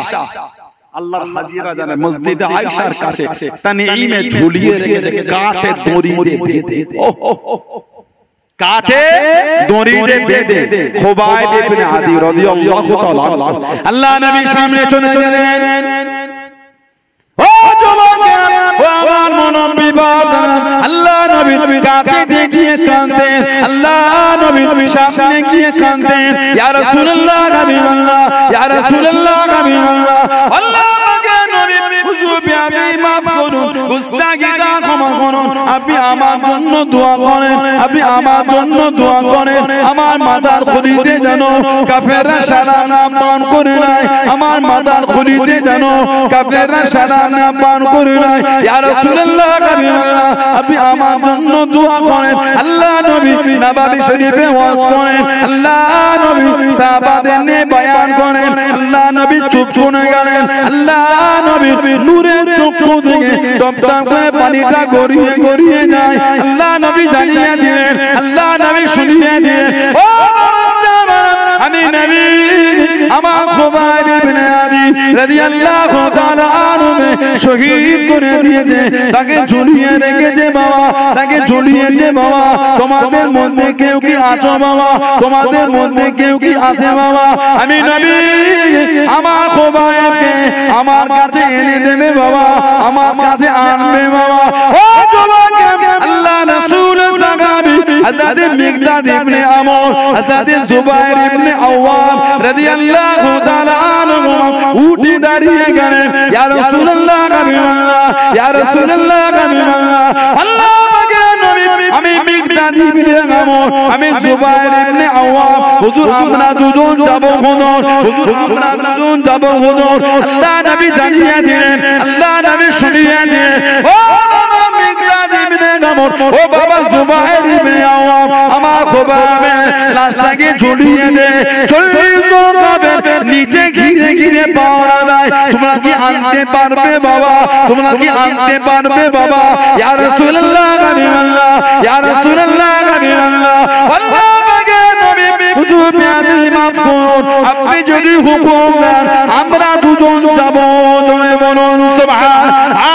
আল্লাহর হাজিরা জানে মসজিদে আয়েশার কাছে তানঈমে ঝুলিয়ে রেখে কাঠের দড়ি দিয়ে বেঁধে, কাঠে দড়িতে বেঁধে খুবাইব ইবনে আদি রাদিয়াল্লাহু তাআলা আল্লাহ নবীর সামনে চলে গেলেন। ও যুবকেরা, ও আমার মুরব্বি বাবা, আল্লাহ নবী কাকে দেখিয়ে কাঁদতেন, আল্লাহ নবী সামনে গিয়ে কাঁদতেন, ইয়া রাসূলুল্লাহ হাবিবাল্লাহ, ইয়া রাসূলুল্লাহ হাবিবাল্লাহ, আল্লাহ পাকের নবী হুজুর বিআবি মাফ করুন, গুস্তাখিটা ক্ষমা করুন, আপনি আমার জন্য দোয়া করেন, আপনি আমার জন্য দোয়া করেন, আমার মাথার খুলিতে যেন কাফেররা সারা না পান করে নাই, আমার মাথার খুলিতে যেন কাফেররা সারা না পান করে নাই, ইয়া রাসূলুল্লাহ হাবিবাল্লাহ, আপনি আমার জন্য দোয়া করেন। আল্লাহ নবী নববী শরীফে ওয়াজ করেন, আল্লাহ নবী সাহাবাদের নিয়ে বয়ান করেন, আল্লাহ নবী চুপ শুনে গেলেন, আল্লাহ নবী নূরের চক্ষু থেকে টপটপ করে পানিটা গড়িয়ে গড়িয়ে যায়, আল্লাহ নবী জানিয়ে দিলেন, আল্লাহ নবী শুনিয়ে দিলেন, ও আমি নবী আমার খুবাইব ইবনে আদি রাদিয়াল্লাহু তাআলা আনহু শহীদ করে দিয়েছে, তাকে ঝুলিয়ে রেখেছে বাবা, তাকে ঝুলিয়েছে বাবা। তোমাদের মধ্যে কেউ কি আছো বাবা, তোমাদের মধ্যে কেউ কি আছে বাবা? আমি নবী আমার খুবাইবকে আমার কাছে এনে দেবে বাবা, আমার কাছে আনবে বাবা। ও যুবক, আল্লাহ রাসূল সাহাবী হযরত মিকদাদ ইবনে আমর, হযরত জুবাইর ইবনে আওয়াম রাদিয়াল্লাহু তাআলা আনহু উঠে দাঁড়িয়ে গেলেন, ইয়া রাসূলুল্লাহ হাবিবাল্লাহ, ইয়া রাসূলুল্লাহ হাবিবাল্লাহ, আল্লাহ পাকের নবী আমি মিকদাদ ইবনে আমর, আমি জুবাইর ইবনে আওয়াম, হুজুর আমরা দুজন যাব হুজুর, হুজুর আমরা দুজন যাব হুজুর। আল্লাহ নবী জানিয়ে দিলেন, আল্লাহ নবী শুনিয়ে দিলেন, ও বাবা মিকদাদ ইবনে আমর, ও বাবা জুবাইর ইবনে আওয়াম, আমার খুবাইবের লাশটাকে ঝুলিয়ে দে, 40 জন কাফের নিচে ঘিরে ঘিরে পাওয়া যায়, তোমরা কি আনতে পারবে বাবা, তোমরা কি আনতে পারবে বাবা? ইয়া রাসূলুল্লাহ হাবিবাল্লাহ, ইয়া রাসূলুল্লাহ হাবিবাল্লাহ, আল্লাহ পাকের নবী হুজুর বিআবি মাফ করুন, আপনি যদি হুকুম দেন আমরা দুজন যাব, জোরে বলুন সুবহান,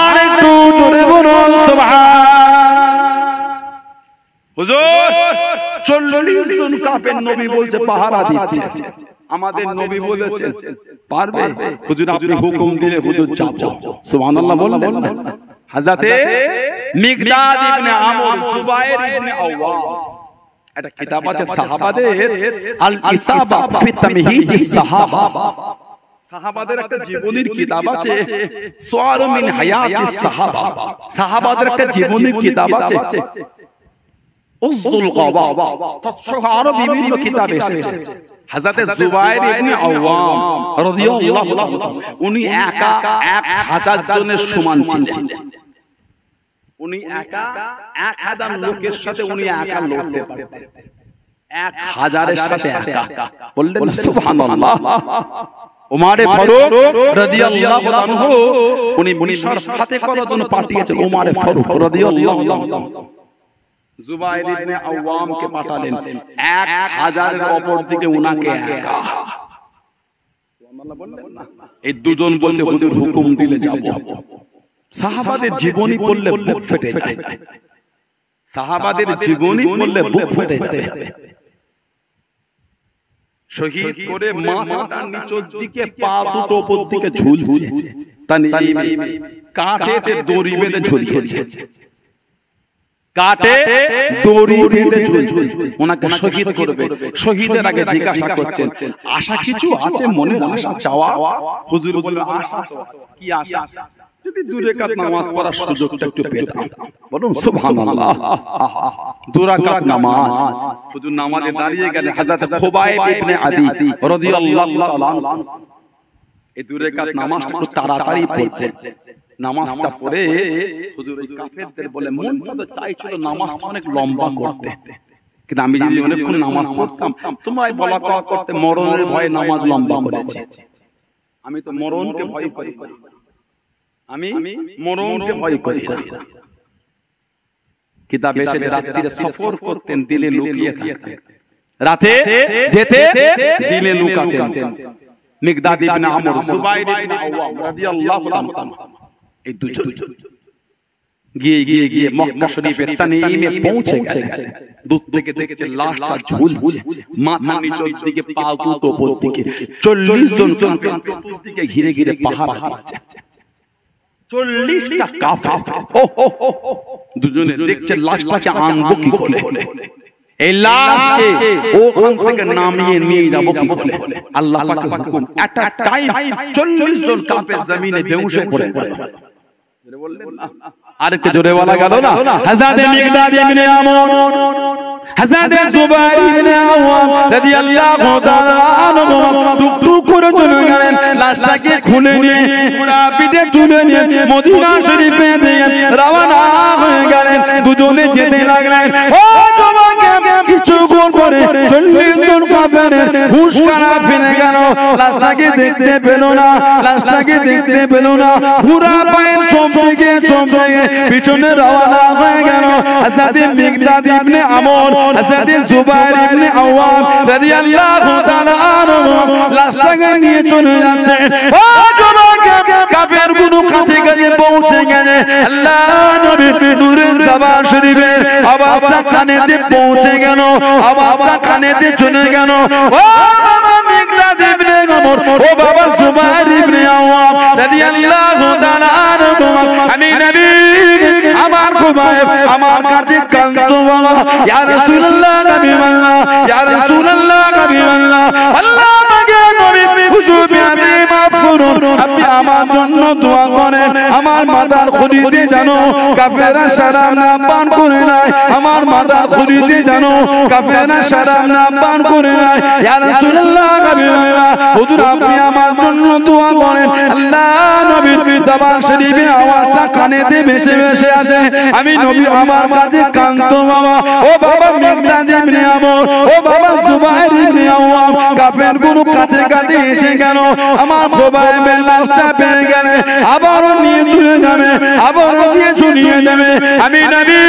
আর একটু জোরে বলুন সুবহান। হুজুর 40 জন কাফের নবী বলছে পাহারা দিচ্ছে, আমাদের নবী বলেছেন পারবে? হুজুর আপনি হুকুম দিলে হুজুর যাব, সুবহানাল্লাহ বললেন। হযরতে মিকদাদ ইবনে আমর, জুবাইর ইবনে আওয়াম, একটা কিতাব আছে সাহাবাদের, আল ইসাবা ফি তামহিদিস সাহাবা, সাহাবাদের একটা জীবনীর কিতাব আছে, সুয়ারু মিন হায়াতিস সাহাবা, সাহাবাদের একটা জীবনীর কিতাব আছে, উযদুল গাওয়া, তৎসহ আরো বিভিন্ন কিতাব এসেছে। হযরত জুবাইর ইবনে আওয়াম রাদিয়াল্লাহু তাআলা উনি একা 1000 জনের সমান ছিলেন, উনি একা 1000 লোকের সাথে উনি একা লড়তে পারতেন, 1000 এর সাথে একা। বললেন সুবহানাল্লাহ। ওমর ফারুক রাদিয়াল্লাহু আনহু উনি মিশর ফাতে করার জন্য পাঠিয়েছেন, ওমর ফারুক রাদিয়াল্লাহু আনহু জুবাইর ইবনে আওয়ামকে পাঠালেন, 1000 এর অপর দিকে উনাকে একা। সুবহানাল্লাহ বললেন না? এই দুজন বলতে হুজুর হুকুম দিলে যাব। সাহাবাদের জীবনী পড়লে বুক ফেটে যায়, সাহাবাদের জীবনী পড়লে বুক ফেটে যায়। শহীদ করে মাথাটা নিচের দিকে, পা দুটো উপর দিকে ঝুলছে, কাঠেতে দড়ি বেঁধে ঝুলিয়েছে, কাটে দড়ি বেঁধে ঝুলছে, ওনাকে শহীদ করবে। শহীদের আগে জিজ্ঞাসা করছেন আশা কিছু আছে মনে, আশা চাওয়া? হুজুর বললেন আশা কি? আশা যদি 2 রাকাত নামাজ পড়ার সুযোগটা একটু পেতাম। বলুন সুবহানাল্লাহ। 2 রাকাত নামাজ, হুজুর নামাজে দাঁড়িয়ে গেলেন, হযরত খুবাইব ইবনে আদি রাদিয়াল্লাহু তাআলা এই 2 রাকাত নামাজটা একটু তাড়াতাড়ি পড়তেন। নামাজটা পড়ে হুজুর এই কাফেরদের বলে, মনটা তো চাইছিল নামাজটা অনেক লম্বা করতে, কিন্তু আমি যদি অনেকক্ষণ নামাজ পড়তাম তোমরা বলা কওয়া করতে মরণের ভয়ে নামাজ লম্বা করেছি। আমি তো মরণকে ভয় করি, আমি মরণকে ভয় করি না। কিতাবে এসে রাত্রিরে সফর করতেন, দিলে লুকিয়ে থাকতেন, রাতে যেতে দিলে লুকাতেন। মিকদাদ ইবনে আমর, জুবাইর ইবনে আওয়াম রাদিয়াল্লাহু তাআলা এই দুজন গিয়ে গিয়ে গিয়ে মক্কা শরীফের তানঈমে পৌঁছে গেলেন। দূর থেকে দেখছে লাশটা ঝুলছে, মাথা নিচের দিকে, পা দুটো উপর দিকে, 40 জন চতুর্দিকে ঘিরে ঘিরে পাহারা দিচ্ছে। 40টা কাফের দুজনে দেখছে লাশটাকে আনবো কি করে, এই লাশকে ওখান থেকে নামিয়ে নিয়ে যাবো কি করে। আল্লাহ পাকের হুকুম, একটা টাইম 40 জন কাফের জমিনে বেহুশ পড়ে গেল। আরেকটু জোরে বলা গেল না, হযরত মিকদাদ ইবনে আমর, হযরত জুবাইর ইবনে আওয়াম রাদিয়াল্লাহু তাআলা আনহু টুকটুক করে চলে গেলেন। লাশটাকে খুলে নিয়ে পুরা পিঠে তুলে নিয়ে মদিনা শরীফে দিয়ে রওনা হয়ে গেলেন। দুজনে যেতে লাগলেন। ও তোমাকে কিছুক্ষণ পরে 40 জন কাফেরের হুঁশ খারাপ ফিরে গেল। লাশটাকে দেখতে পেল না, লাশটাকে দেখতে পেল না। পুরা পায়ের চোখ থেকে পিছনে রওনা হয়ে গেল। হযরত মিকদাদ ইবনে আমর, হযরত জুবাইর ইবনে আওয়াম রাদিয়াল্লাহু তাআলা আনহু লাশটাকে নিয়ে চলে যাচ্ছে। ও যুবক, কাফের গুলো কাছে কাছে পৌঁছে গেছে। আল্লাহ নবী নূরে জাবান শরীফের আওয়াজটা কানেতে পৌঁছে গেল, আওয়াজটা কানেতে চলে গেল। ও বাবা মিকদাদ ইবনে আমর, ও বাবা জুবাইর ইবনে আওয়াম রাদিয়াল্লাহু তাআলা আনহু, আমি নবী আমার খুবায় আমার কাছে কাঁদতো বাবা, ইয়া রাসূলুল্লাহ নবী আল্লাহ, ইয়া রাসূলুল্লাহ নবী আল্লাহ, আল্লাহ আমাকে নবী হুজুর বিয়াদে মাফ করুন, আপনি আমার জন্য দোয়া করেন। আমার মাথার খুলিতে জানো কাফেররা শরাব না পান করে নাই, আমার মাথার খুলিতে জানো কাফেররা শরাব না পান করে নাই। ইয়া রাসূলুল্লাহ নবী আল্লাহ, হুজুর আপনি আমার জন্য দোয়া করেন। আল্লাহ নবীর জবান শরীফে আওয়াজটা কানেতে ভেসে ভেসে আসে। আমি নবী আমার কাছে কাঁদতো বাবা। ও বাবা মিকদাদ ইবনে আমর, ও বাবা জুবাইর ইবনে আওয়াম, কাফের গুলো কাছে কাছে এসে গেল। আমার খুবাইবের লাশটা পেয়ে গেলে আবারও নিয়ে চলে যাবে, আবারও নিয়ে চলিয়ে যাবে। আমি নবী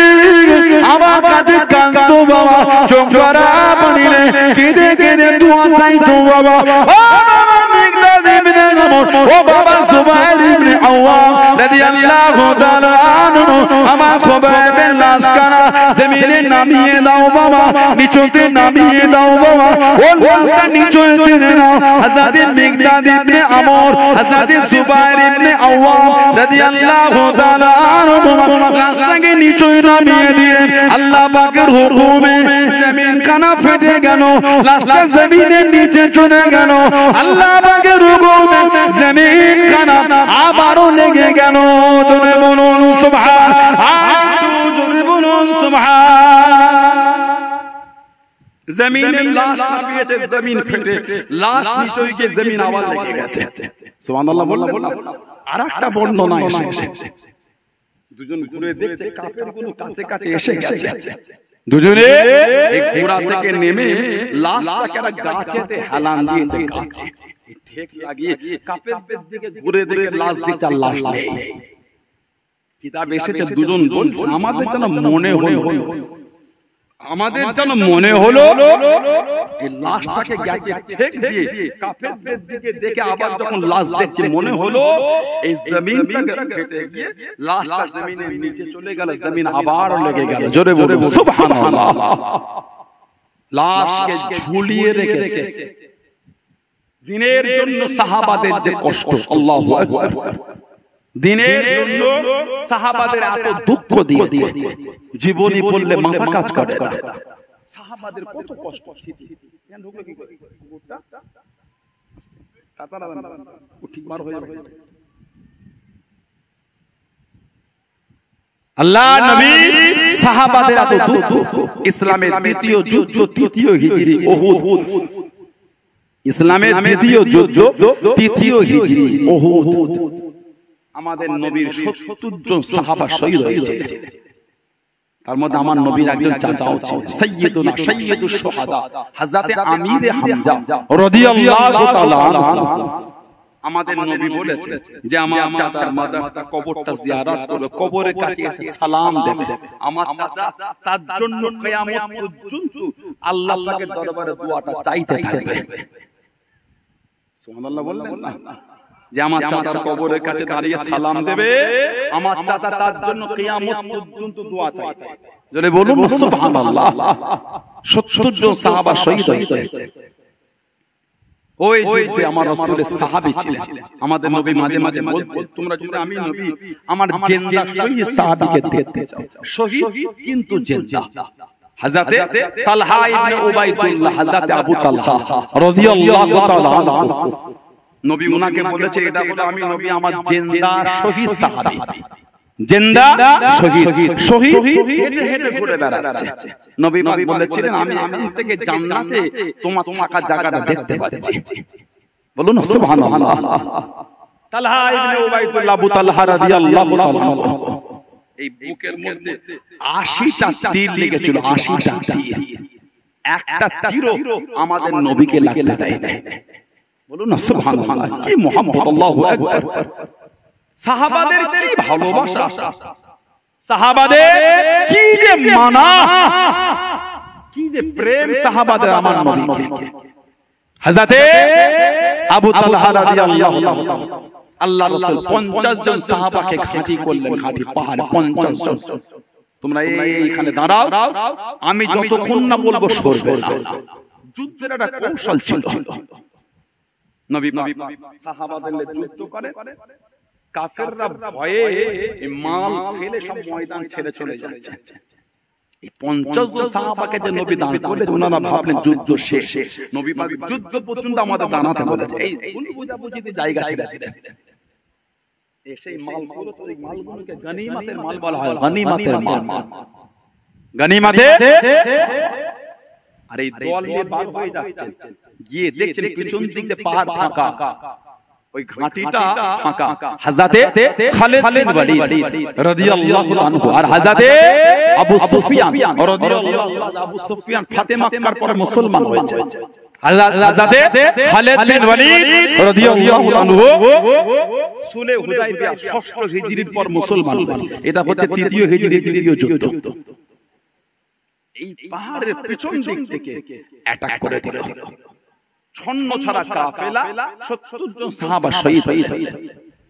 আমার কাছে কাঁদতো বাবা, চোখ ভরা পানিলে কেঁদে কেঁদে দোয়া চাইতো বাবা। ও বাবা মিকদাদ ইবনে আমর, ও বাবা জুবাইর ইবনে আওয়াম রাদিয়াল্লাহু তাআলা আনহু, আমার খুবাইবের লাশখানা জমিনে নামিয়ে দাও বাবা, নিচে নামিয়ে দাও বাবা। ও লাশটা নিচে টেনে নাও। হযরত মিকদাদ ইবনে আমর, হযরত জুবাইর ইবনে আওয়াম রাদিয়াল্লাহু তাআলা আনহু লাশটাকে নিচে নামিয়ে দিয়ে আল্লাহ পাকের হুকুমে জমিনখানা ফেটে গেল, লাশটা জমিনের নিচে চলে গেল। আল্লাহ পাকের হুকুমে জমিনখানা আবারও লেগে গেল। জোরে বলুন সুবহান, জোরে বলুন সুবহান। জমিনে লাশ নামিয়েছে, জমিন ফেটে লাশ নিচে গিয়ে জমিন আবার লেগে গেছে। সুবহানাল্লাহ বললাম। আরেকটা বর্ণনা এসেছে, দুজন ঘুরে দেখছে কাফের গুলো কাছে কাছে এসে গেছে। দুজনে এক ঘোড়া থেকে নেমে লাশটাকে একটা গাছেতে হেলান দিয়েছে। গাছে ঠিক লাগিয়ে কাফেরদের দিকে ঘুরে দেখে লাশ দিচ্ছে, আর লাশ নেই। কিতাব এসেছে দুজন বলছে আমাদের যেন মনে হলো এই লাশটাকে গেছে ঠিক দিয়ে কাফেরদের দিকে দেখে আবার যখন লাশ দেখছে মনে হলো এই জমিনটাকে ফেটে গিয়ে লাশটা জমিনের নিচে চলে গেল, জমিন আবার লেগে গেল। জোরে বলুন সুবহানাল্লাহ। লাশকে ঝুলিয়ে রেখেছে। দিনের জন্য সাহাবাদের যে কষ্ট, আল্লাহু আকবার, দিনের জন্য সাহাবাদের এত দুঃখ দিয়েছে, জীবনী বললে মাথা কাজ করে না। সাহাবাদের কত কষ্ট। আল্লাহ নবী সাহাবাদের এত দুঃখ। ইসলামের দ্বিতীয় যুদ্ধ, তৃতীয় হিজরি উহুদ। ইসলামের দ্বিতীয় যুদ্ধ, তৃতীয় হিজরি উহুদ। আমাদের নবীর 70 জন সাহাবা শহীদ হয়েছে। তার মধ্যে আমার নবীর একজন চাচাও ছিল, সাইয়্যিদুনা সাইয়্যিদুশ শুহাদা হযরত আমির হামজা রাদিয়াল্লাহু তাআলা আনহু। আমাদের নবী বলেছে যে আমার চাচার মাজারটা, কবরটা জিয়ারত করবে, কবরের কাছে এসে সালাম দেবে। আমার চাচা তার জন্য কিয়ামত পর্যন্ত আল্লাহ পাকের দরবারে দোয়াটা চাইতে থাকবে। সুবহানাল্লাহ বললেন না? যে আমার চাচার কবরের কাছে দাঁড়িয়ে সালাম দেবে, আমার চাচা তার জন্য কিয়ামত পর্যন্ত দোয়া চাইবে। যদি বলুন সুবহানাল্লাহ। 70 জন সাহাবা শহীদ হয়েছে ওই যুদ্ধে। আমার রাসূলের সাহাবী ছিলেন। আমাদের নবী মাঝে মাঝে বলতেন, তোমরা যদি আমি নবী আমার জিন্দা শহীদ সাহাবীকে দেখতে চাও, শহীদ কিন্তু জিন্দা। হযরতে তালহা ইবনে উবাইদুল্লাহ, হযরতে আবু তালহা রাদিয়াল্লাহু তাআলা আনহু, নবী উনাকে বলেছে, এটা বলে আমি নবী আমার জিন্দা শহীদ সাহাবী, জিন্দা শহীদ, শহীদ হেঁটে হেঁটে ঘুরে বেড়াচ্ছে। নবী পাক বলেছিলেন, আমি এখান থেকে জান্নাতে তোমার থাকার জায়গাটা দেখতে পাচ্ছি। বলুন সুবহানাল্লাহ। তালহা ইবনে উবাইদুল্লাহ, আবু তালহা রাদিয়াল্লাহু তাআলা আনহু, এই বুকের মধ্যে 80টা তীর লেগেছিল, 80টা তীর। একটা তীরও আমাদের নবীকে লাগতে দেয় না। বলুন সুবহানাল্লাহ। কি মুহাম্মদ, আল্লাহু আকবার। সাহাবাদের কি ভালোবাসা, সাহাবাদের কি যে মানা, কি যে প্রেম সাহাবাদের আমার নবীকে। হযরতে আবু তালহা রাদিয়াল্লাহু তাআলা, আল্লাহ রাসূল 50 জন সাহাবাকে ঘাঁটি করলেন, ঘাঁটি পাহাড়ে 50 জন। তোমরা এইখানে দাঁড়াও, আমি যতক্ষণ না বলবো সরবে না। যুদ্ধের একটা কৌশল ছিল। নবী সাহাবাদের যুদ্ধ করে, কাফেররা ভয়ে মাল ফেলে সব ময়দান ছেড়ে চলে যাচ্ছে। এই 50 জন সাহাবাকে যে নবী দান করলেন, ওনারা ভাবলেন যুদ্ধ শেষ। নবী পাক যুদ্ধ পর্যন্ত আমাদের দাঁড়াতে বলেছে। এই ভুল বুঝাবুঝিতে জায়গা ছেড়েছিলেন। সেই মালগুলো, তো এই মালগুলোকে গনিমতের মাল বলা হয়, গনিমতের মাল, গনিমতে। আর এই দল নিয়ে বার হয়ে যাচ্ছে, গিয়ে দেখছেন পিছন দিক দিয়ে পাহাড় ফাঁকা, ওই ঘাটিটা ফাঁকা। হযরতে খালিদ বিন ওয়ালিদ রাদিয়াল্লাহু আনহু আর হযরতে আবু সুফিয়ান রাদিয়াল্লাহু আনহু, আবু সুফিয়ান ফাতে মক্কার পরে মুসলমান হয়েছে। হযরতে খালিদ বিন ওয়ালিদ রাদিয়াল্লাহু আনহু সুলে হুদায়বিয়া 6ষ্ঠ হিজরির পর মুসলমান হয়েছে। এটা হচ্ছে 3য় হিজরির দ্বিতীয় যুদ্ধ। এই পাহাড়ের পেছন দিক থেকে অ্যাটাক করে দিল। ছন্ন ছাড়া কাফেলা, 70 জন সাহাবা শহীদ হয়েছে।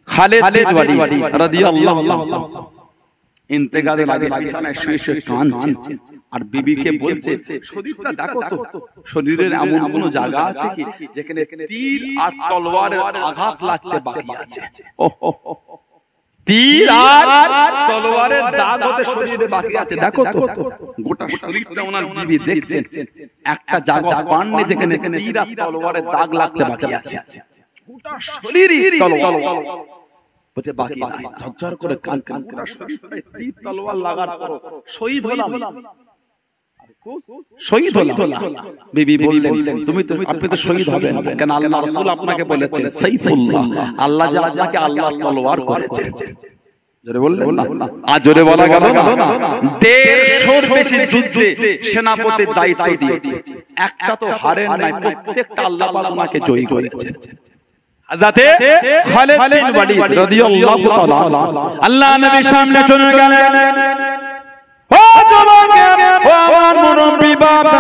খালিদ বিন ওয়ালিদ রাদিয়াল্লাহু আনহু ইন্তেকালের আগে বিছানায় শুয়ে শুয়ে কাঁদছেন, আর বিবিকে বলছে, শরীরটা দেখো তো, শরীরের এমন কোন জায়গা আছে কি যেখানে তীর আর তলোয়ারের আঘাত লাগতে বাকি আছে? তীর আর তলোয়ারের দাগ হতে শরীরে বাকি আছে, দেখো তো। গোটা শরীরটা ওনার বিবি দেখছেন, একটা জায়গা পাননি যেখানে তীর আর তলোয়ারের দাগ লাগতে বাকি আছে। গোটা শরীরই তলোয়ার বলতে বাকি নাই। ঝরঝর করে কান কান করে শরীরে তীর তলোয়ার লাগার পর শহীদ হলাম, শহীদ হলাম। বিবি বললেন, আপনি তো শহীদ হবেন কেন? আল্লাহ রাসূল আপনাকে বলেছেন সাইফুল্লাহ, আল্লাহ যে আপনাকে আল্লাহর তলোয়ার করেছেন। জোরে বললেন না? আর জোরে বলা গেল না? 150 বেশি যুদ্ধে সেনাপতির দায়িত্ব দিয়েছে, একটা তো হারেন নাই, প্রত্যেকটা আল্লাহ পাক আপনাকে জয়ী করেছেন। হযরতে খালিদ বিন ওয়ালিদ রাদিয়াল্লাহু তাআলা আল্লাহ নবীর সামনে চলে গেলেন। ও যুবকেরা, ও আমার মুরব্বি বাবা,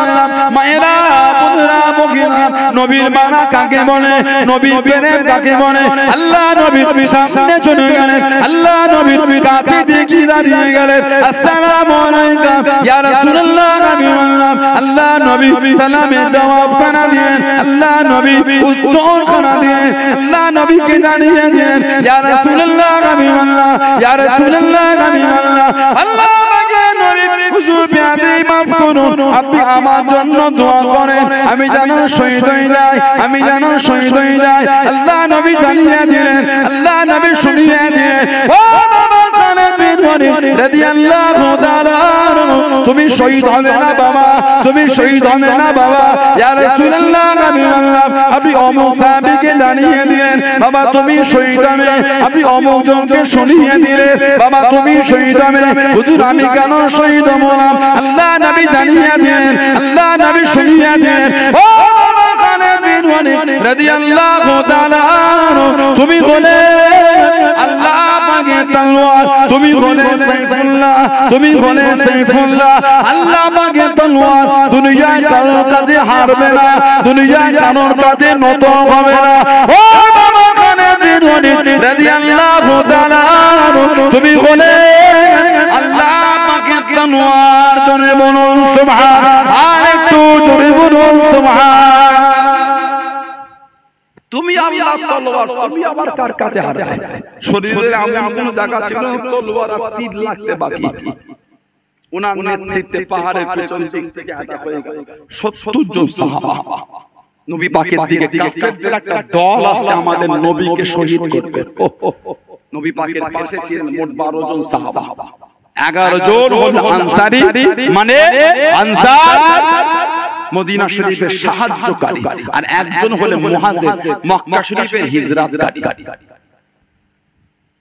মায়েরা, বোনেরা, মুখিরা, নবীর মানা কাকে বলে, নবীর প্রেম কাকে বলে? আল্লাহ নবীর সামনে চলে গেলেন, আল্লাহ নবীর কাছে দেখি দাঁড়িয়ে গেলেন। আসসালামু আলাইকুম ইয়া রাসূলুল্লাহ, নবী বললাম। আল্লাহ নবী সালামে জবাব খানা দিলেন, আল্লাহ নবী উত্তর খানা দিলেন, আল্লাহ নবীকে জানিয়ে দিলেন, ইয়া রাসূলুল্লাহ, নবী বললাম, ইয়া রাসূলুল্লাহ, নবী বললাম, আল্লাহ হুজুর বিয়াদি মাফ করুন, আপনি আমার জন্য দোয়া করেন, আমি যেন শহীদ হয়ে যাই, আমি যেন শহীদ হয়ে যাই। আল্লাহ নবী জানিয়ে দিলেন, আল্লাহ নবী শুনিয়ে দিলেন, ও রাদিয়াল্লাহু তাআলা, তুমি শহীদ হবে না বাবা, তুমি শহীদ হবে না বাবা। ইয়া রাসূলুল্লাহ, নবী বললাম, আপনি অমুক সাহাবীকে জানিয়ে দিলেন, বাবা তুমি শহীদ হবে। আপনি অমুক জনকে শুনিয়ে দিলেন, বাবা তুমি শহীদ হবে। হুজুর আমি কেন শহীদ হব না? আল্লাহ নবী জানিয়ে দিলেন, আল্লাহ নবী শুনিয়ে দিলেন, ও খালিদ বিন ওয়ালিদ রাদিয়াল্লাহু তাআলা, তুমি বলে আল্লাহ পাকের তলোয়ার, তুমি বলে সাইফুল্লাহ, তুমি বলে সাইফুল্লাহ, আল্লাহ পাকের তলোয়ার দুনিয়ায় কারোর কাছে হারবে না, দুনিয়ায় কারোর কাছে নত হবে না। ও বাবা খালিদ বিন ধনী রাদিয়াল্লাহু তাআলা তুমি বলে আল্লাহ পাকের তলোয়ার জোরে বলুন সুবহান, আর একটু জোরে বলুন সুবহান। তুমি আল্লাহ তলোয়ার, তুমি আবার কার কাছে হারাবে? শরীরে এমন কোন জায়গা ছিল তলোয়ার আর তীর লাগতে বাকি, ওনার নেতৃত্বে পাহাড়ের পেছন দিক থেকে আঘাত হয়ে গেল 70 জন সাহাবা। নবী পাকের দিকে কাফেরদের একটা দল আসছে আমাদের নবীকে শহীদ করবে। নবী পাকের পাশে ছিলেন মোট 12 জন সাহাবা, 11 জন হলো আনসারী, মানে আনসার মদিনা শরীফের সাহায্যকারী, আর একজন হলো মুহাজির মক্কা শরীফের হিজরতকারী।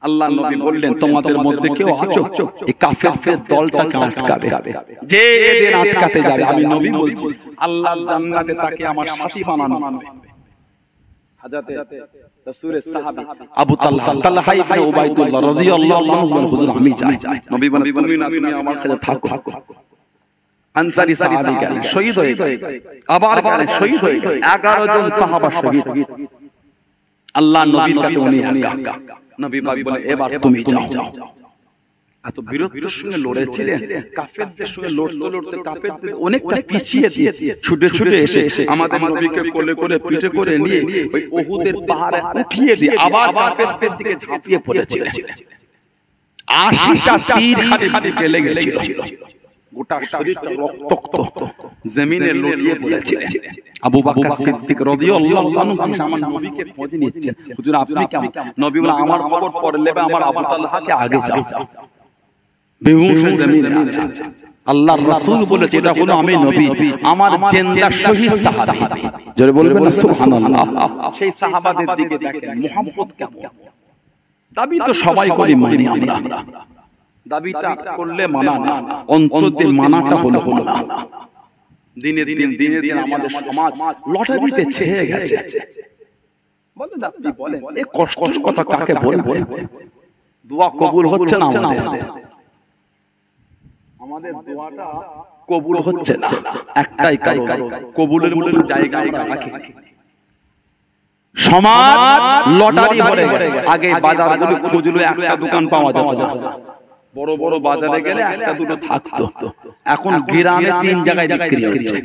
আল্লাহ নবী বললেন তোমাদের মধ্যে কেউ আছো এই কাফেরদের দলটাকে আটকাবে, যে এদের আটকাতে যাবে আমি নবী বলছি আল্লাহর জান্নাতে তাকে আমার সাথী বানানো হবে। হযরত রাসূলের সাহাবী আবু তালহা ইবনে উবাইদুল্লাহ রাদিয়াল্লাহু আনহু বলেন হুজুর আমি যাই। নবী বলেন তুমি না, তুমি আমার কাছে থাকো। আনসারী সাহাবী গেলেন, শহীদ হয়ে গেলেন, আবার গেলেন, শহীদ হয়ে গেলেন, 11 জন সাহাবা শহীদ। আল্লাহ নবীর কাছে উনি একা। নবী পাক বলে এবার তুমি যাও। এত বীরত্বের সঙ্গে লড়েছিলেন, কাফেরদের সঙ্গে লড়তে লড়তে কাফেরদের অনেকটা পিছিয়ে দিয়ে ছুটে ছুটে এসে আমাদের নবীকে কোলে করে পিঠে করে নিয়ে ওই উহুদের পাহাড়ে উঠিয়ে দিয়ে আবার কাফেরদের দিকে ঝাঁপিয়ে পড়েছিলেন। 80টা তীর খালি খালি গেলে গেছিল, গোটা শরীরটা রক্তাক্ত, জমিনে লুটিয়ে পড়েছিলেন। আবু বকর সিদ্দিক রাদিয়াল্লাহু আনহু আমার নবীকে খোঁজ নিচ্ছেন, হুজুর আপনি কেমন? নবী বলেন আমার খবর পরে নেবে, আমার আবু তালহাকে আগে যাও। বেহুশ জমিনে আছেন। আল্লাহর রাসূল বলেছে এটা হলো আমি নবী, আমার জিন্দা শহীদ সাহাবী। জোরে বলবেন না সুবহানাল্লাহ। সেই সাহাবাদের দিকে দেখেন মুহাম্মদ কেমন। দাবি তো সবাই করি, মানি আমরা, দাবিটা করলে মানা না, অন্তরে মানাটা হলো না। দিনে দিনে আমাদের সমাজ লটারিতে ছেয়ে গেছে। বলেন আপনি বলেন এই কষ্টের কথা কাকে বলবেন? দোয়া কবুল হচ্ছে না, আমাদের দোয়াটা কবুল হচ্ছে না, একটাই কারণ কবুলের মতো জায়গা আমরা রাখি। সমাজ লটারি ভরে গেছে। আগে বাজারগুলো খুঁজলে একটা দোকান পাওয়া যেত না, বড় বড় বাজারে গেলে একটা দুটো থাকতো, এখন গ্রামে 3 জায়গায় বিক্রি হচ্ছে।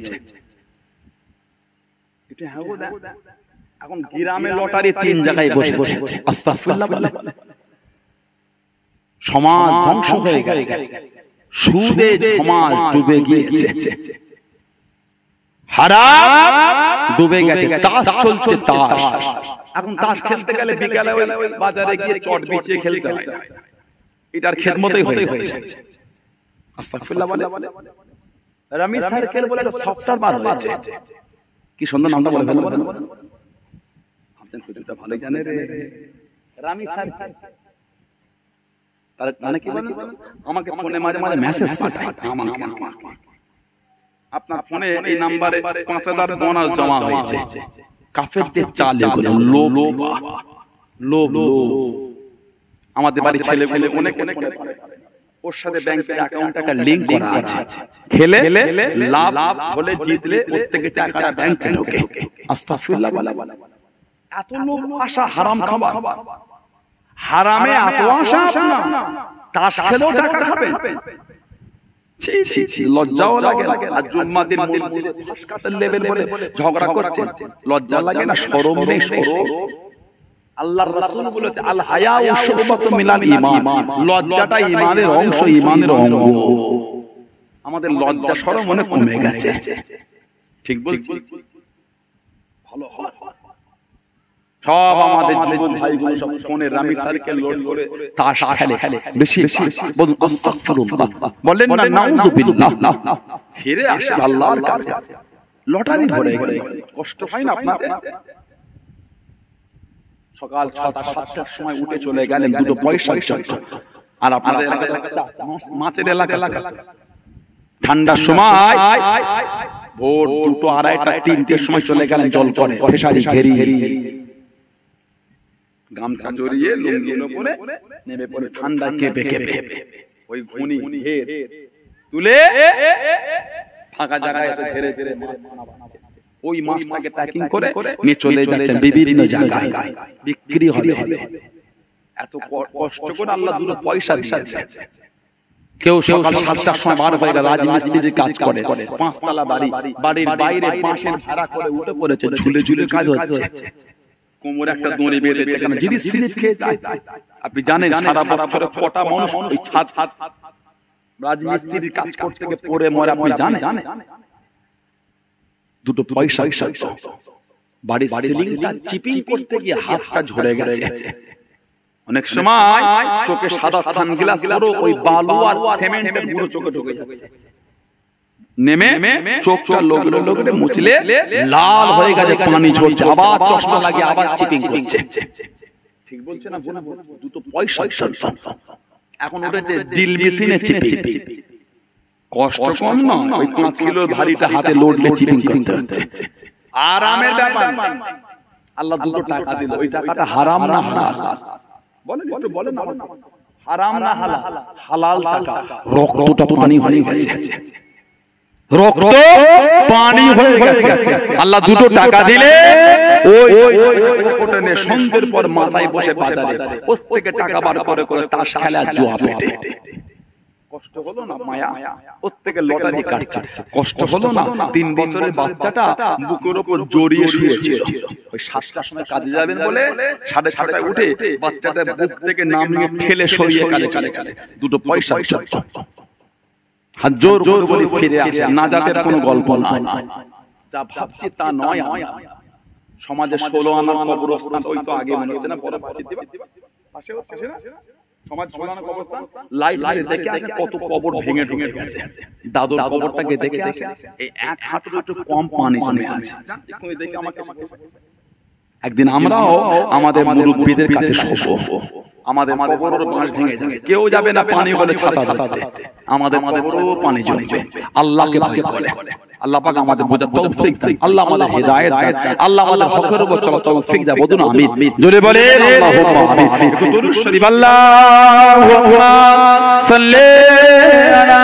এখন গ্রামে লটারি 3 জায়গায় বসেছে। আস্তাগফিরুল্লাহ। সমাজ ধ্বংস হয়ে গেছে, সুদে সমাজ ডুবে গিয়েছে, হারাম ডুবে গেছে, তাস চলছে তাস। এখন তাস খেলতে গেলে বিকালে ওই বাজারে গিয়ে চট বিছিয়ে খেলতে হয়, এটার খেদমতেই হয়ে যাচ্ছে। আস্তাগফিরুল্লাহ। বলে রামি সার্কেল বলে একটা সফটওয়্যার বার হয়েছে, কি সুন্দর নামটা বলে ভালো বলেন, আপনি খুঁজুটা ভালোই জানে রে। রামি সার্কেল তার মানে কি বলেন, আমাকে ফোনে মাঝে মাঝে মেসেজ পাঠায়, আমাকে আপনার ফোনে এই নম্বরে 5000 বোনাস জমা হয়েছে। কাফেরদের চাল এগুলো, লোভ। আমাদের বাড়ির ছেলেগুলো অনেক ওর সাথে ব্যাংকের অ্যাকাউন্ট একটা লিংক করা আছে, খেলে লাভ হলে জিতলে ওর থেকে টাকাটা ব্যাংকে ঢোকে। আস্তাগফিরুল্লাহ। এত লোভ আশা, হারাম খাবার, হারামে এত আশা আপনার, তাস খেলেও টাকা খাবেন। ছি ছি ছি, লজ্জাও লাগে না। আর জুম্মাদের মধ্যে ফাঁস কাটার লেভেল বলে ঝগড়া করছেন, লজ্জা লাগে না? শরম নেই? শরম। আল্লাহর রাসূল বলেছে আল হায়াউ শুবাতুম মিনাল ঈমান, লজ্জাটা ঈমানের অংশ, ঈমানের অঙ্গ। আমাদের লজ্জা শরম অনেক কমে গেছে, ঠিক বলছি? ভালো হয় সব আমাদের যুবক ভাইগুলো সব ফোনে রামি সার্কেল লোড করে তাস খেলে, বেশি বলুন আস্তাগফিরুল্লাহ, বলেন না নাউযুবিল্লাহ, ফিরে আসে আল্লাহর কাছে। লটারি ভরে গেছে, কষ্ট হয় না আপনাদের? সকাল 6টা-7টার সময় উঠে চলে গেলেন 2 পয়সার জন্য, আর আপনাদের এলাকায় মাছের এলাকা, ঠান্ডার সময় ভোর 2টো, 2:30টা, 3টের সময় চলে গেলেন জল করে ফেসারি ঘেরি, গামছা জড়িয়ে লুঙ্গির উপরে নেমে পড়ে ঠান্ডায় কেঁপে ওই ঘুনি তুলে ফাঁকা জায়গায় এসে ধীরে ধীরে ওই মাছটাকে প্যাকিং করে নিয়ে চলে যাচ্ছেন বিভিন্ন জায়গায়, বিক্রি হবে। এত কষ্ট করে আল্লাহ দুটো পয়সা দিয়েছে। কেউ সকাল 7টার সময় বার হয়ে গেল, রাজমিস্ত্রির কাজ করে, 5 তলা বাড়ি, বাড়ির বাইরে বাঁশের ভাড়া করে উঠে পড়েছে, ঝুলে ঝুলে কাজ হচ্ছে, কোমরে একটা দড়ি বেঁধেছে, কারণ যদি স্লিপ খেয়ে যায়, আপনি জানেন সারা বছরে কটা মানুষ ওই ছাদ রাজমিস্ত্রির কাজ করতে গিয়ে পড়ে মরে, আপনি জানেন? দুটো পয়সা বাড়ির সিলিংটা চিপিং করতে গিয়ে হাতটা ঝরে গেছে। অনেক সময় চোখে সাদা সানগ্লাস পরো, ওই বালু আর সিমেন্টের গুঁড়ো চোখে ঢুকে যাচ্ছে, নেমে চোখটা লগড়ে মুছলে লাল হয়ে গেছে, পানি ঝরছে, আবার চশমা লাগিয়ে আবার চিপিং করছে। ঠিক বলছে না? দুটো পয়সা এখন উঠেছে ড্রিল মেশিনে চিপিং। কষ্ট কম নয়, ওই 5 কিলো ভারীটা হাতে লড়লে চিপিং করতে হচ্ছে, আরামের ব্যাপার। আল্লাহ দুটো টাকা দিল, ওই টাকাটা হারাম না হালাল? বলেন একটু বলেন, হারাম না হালাল? হালাল টাকা। রক্তটা পানি হয়ে গেছে, রক্ত পানি হয়ে গেছে। আল্লাহ দুটো টাকা দিলে ওই কোটনে সন্ধ্যের পর মাথায় বসে বাজারে প্রত্যেকে টাকা বার করে করে তাস খেলা, জুয়া পেটে। কষ্ট হলো না? মায়া প্রত্যেকে লটারি কাটছে, কষ্ট হলো না? 3 বছরের বাচ্চাটা বুকের উপর জড়িয়ে শুয়েছিল, ওই 7টার সময় কাজে যাবেন বলে 6:30টায় উঠে বাচ্চাটা বুক থেকে নামিয়ে ঠেলে সরিয়ে কাজে দুটো পয়সা হাত জোর জোর করে ফিরে আসে, না যাতে কোনো গল্প না। যা ভাবছি তা নয়। সমাজে 16 আনার কবরস্থান, ওই তো আগে মনে হচ্ছে না বড় পাশে না সমাজ 16 আনার কবরস্থান, লাইট দেখে আসে কত কবর ভেঙে ঢুকে গেছে। দাদুর কবরটাকে দেখে আসে, এই 1 হাঁটুর একটু কম পানি জমে আছে। দেখে আমাকে একদিন আমরাও আমাদের মুরব্বিদের কাছে শোবো, আমাদের কবরের বাঁশ ভেঙে যাবে, কেউ যাবে না পানি বলে ছাতা ধরতে, আমাদের কবরেও পানি জমবে। আল্লাহকে ভয় করে, আল্লাহ পাক আমাদের বোঝার তৌফিক দেন, আল্লাহ আমাদের হিদায়াত দেন, আল্লাহ আমাদের হকের উপর চলার তৌফিক দেন। বলুন আমিন। জোরে বলেন আল্লাহুম্মা আমিন। একটু দরুদ শরীফ আল্লাহুম্মা সাল্লি আলা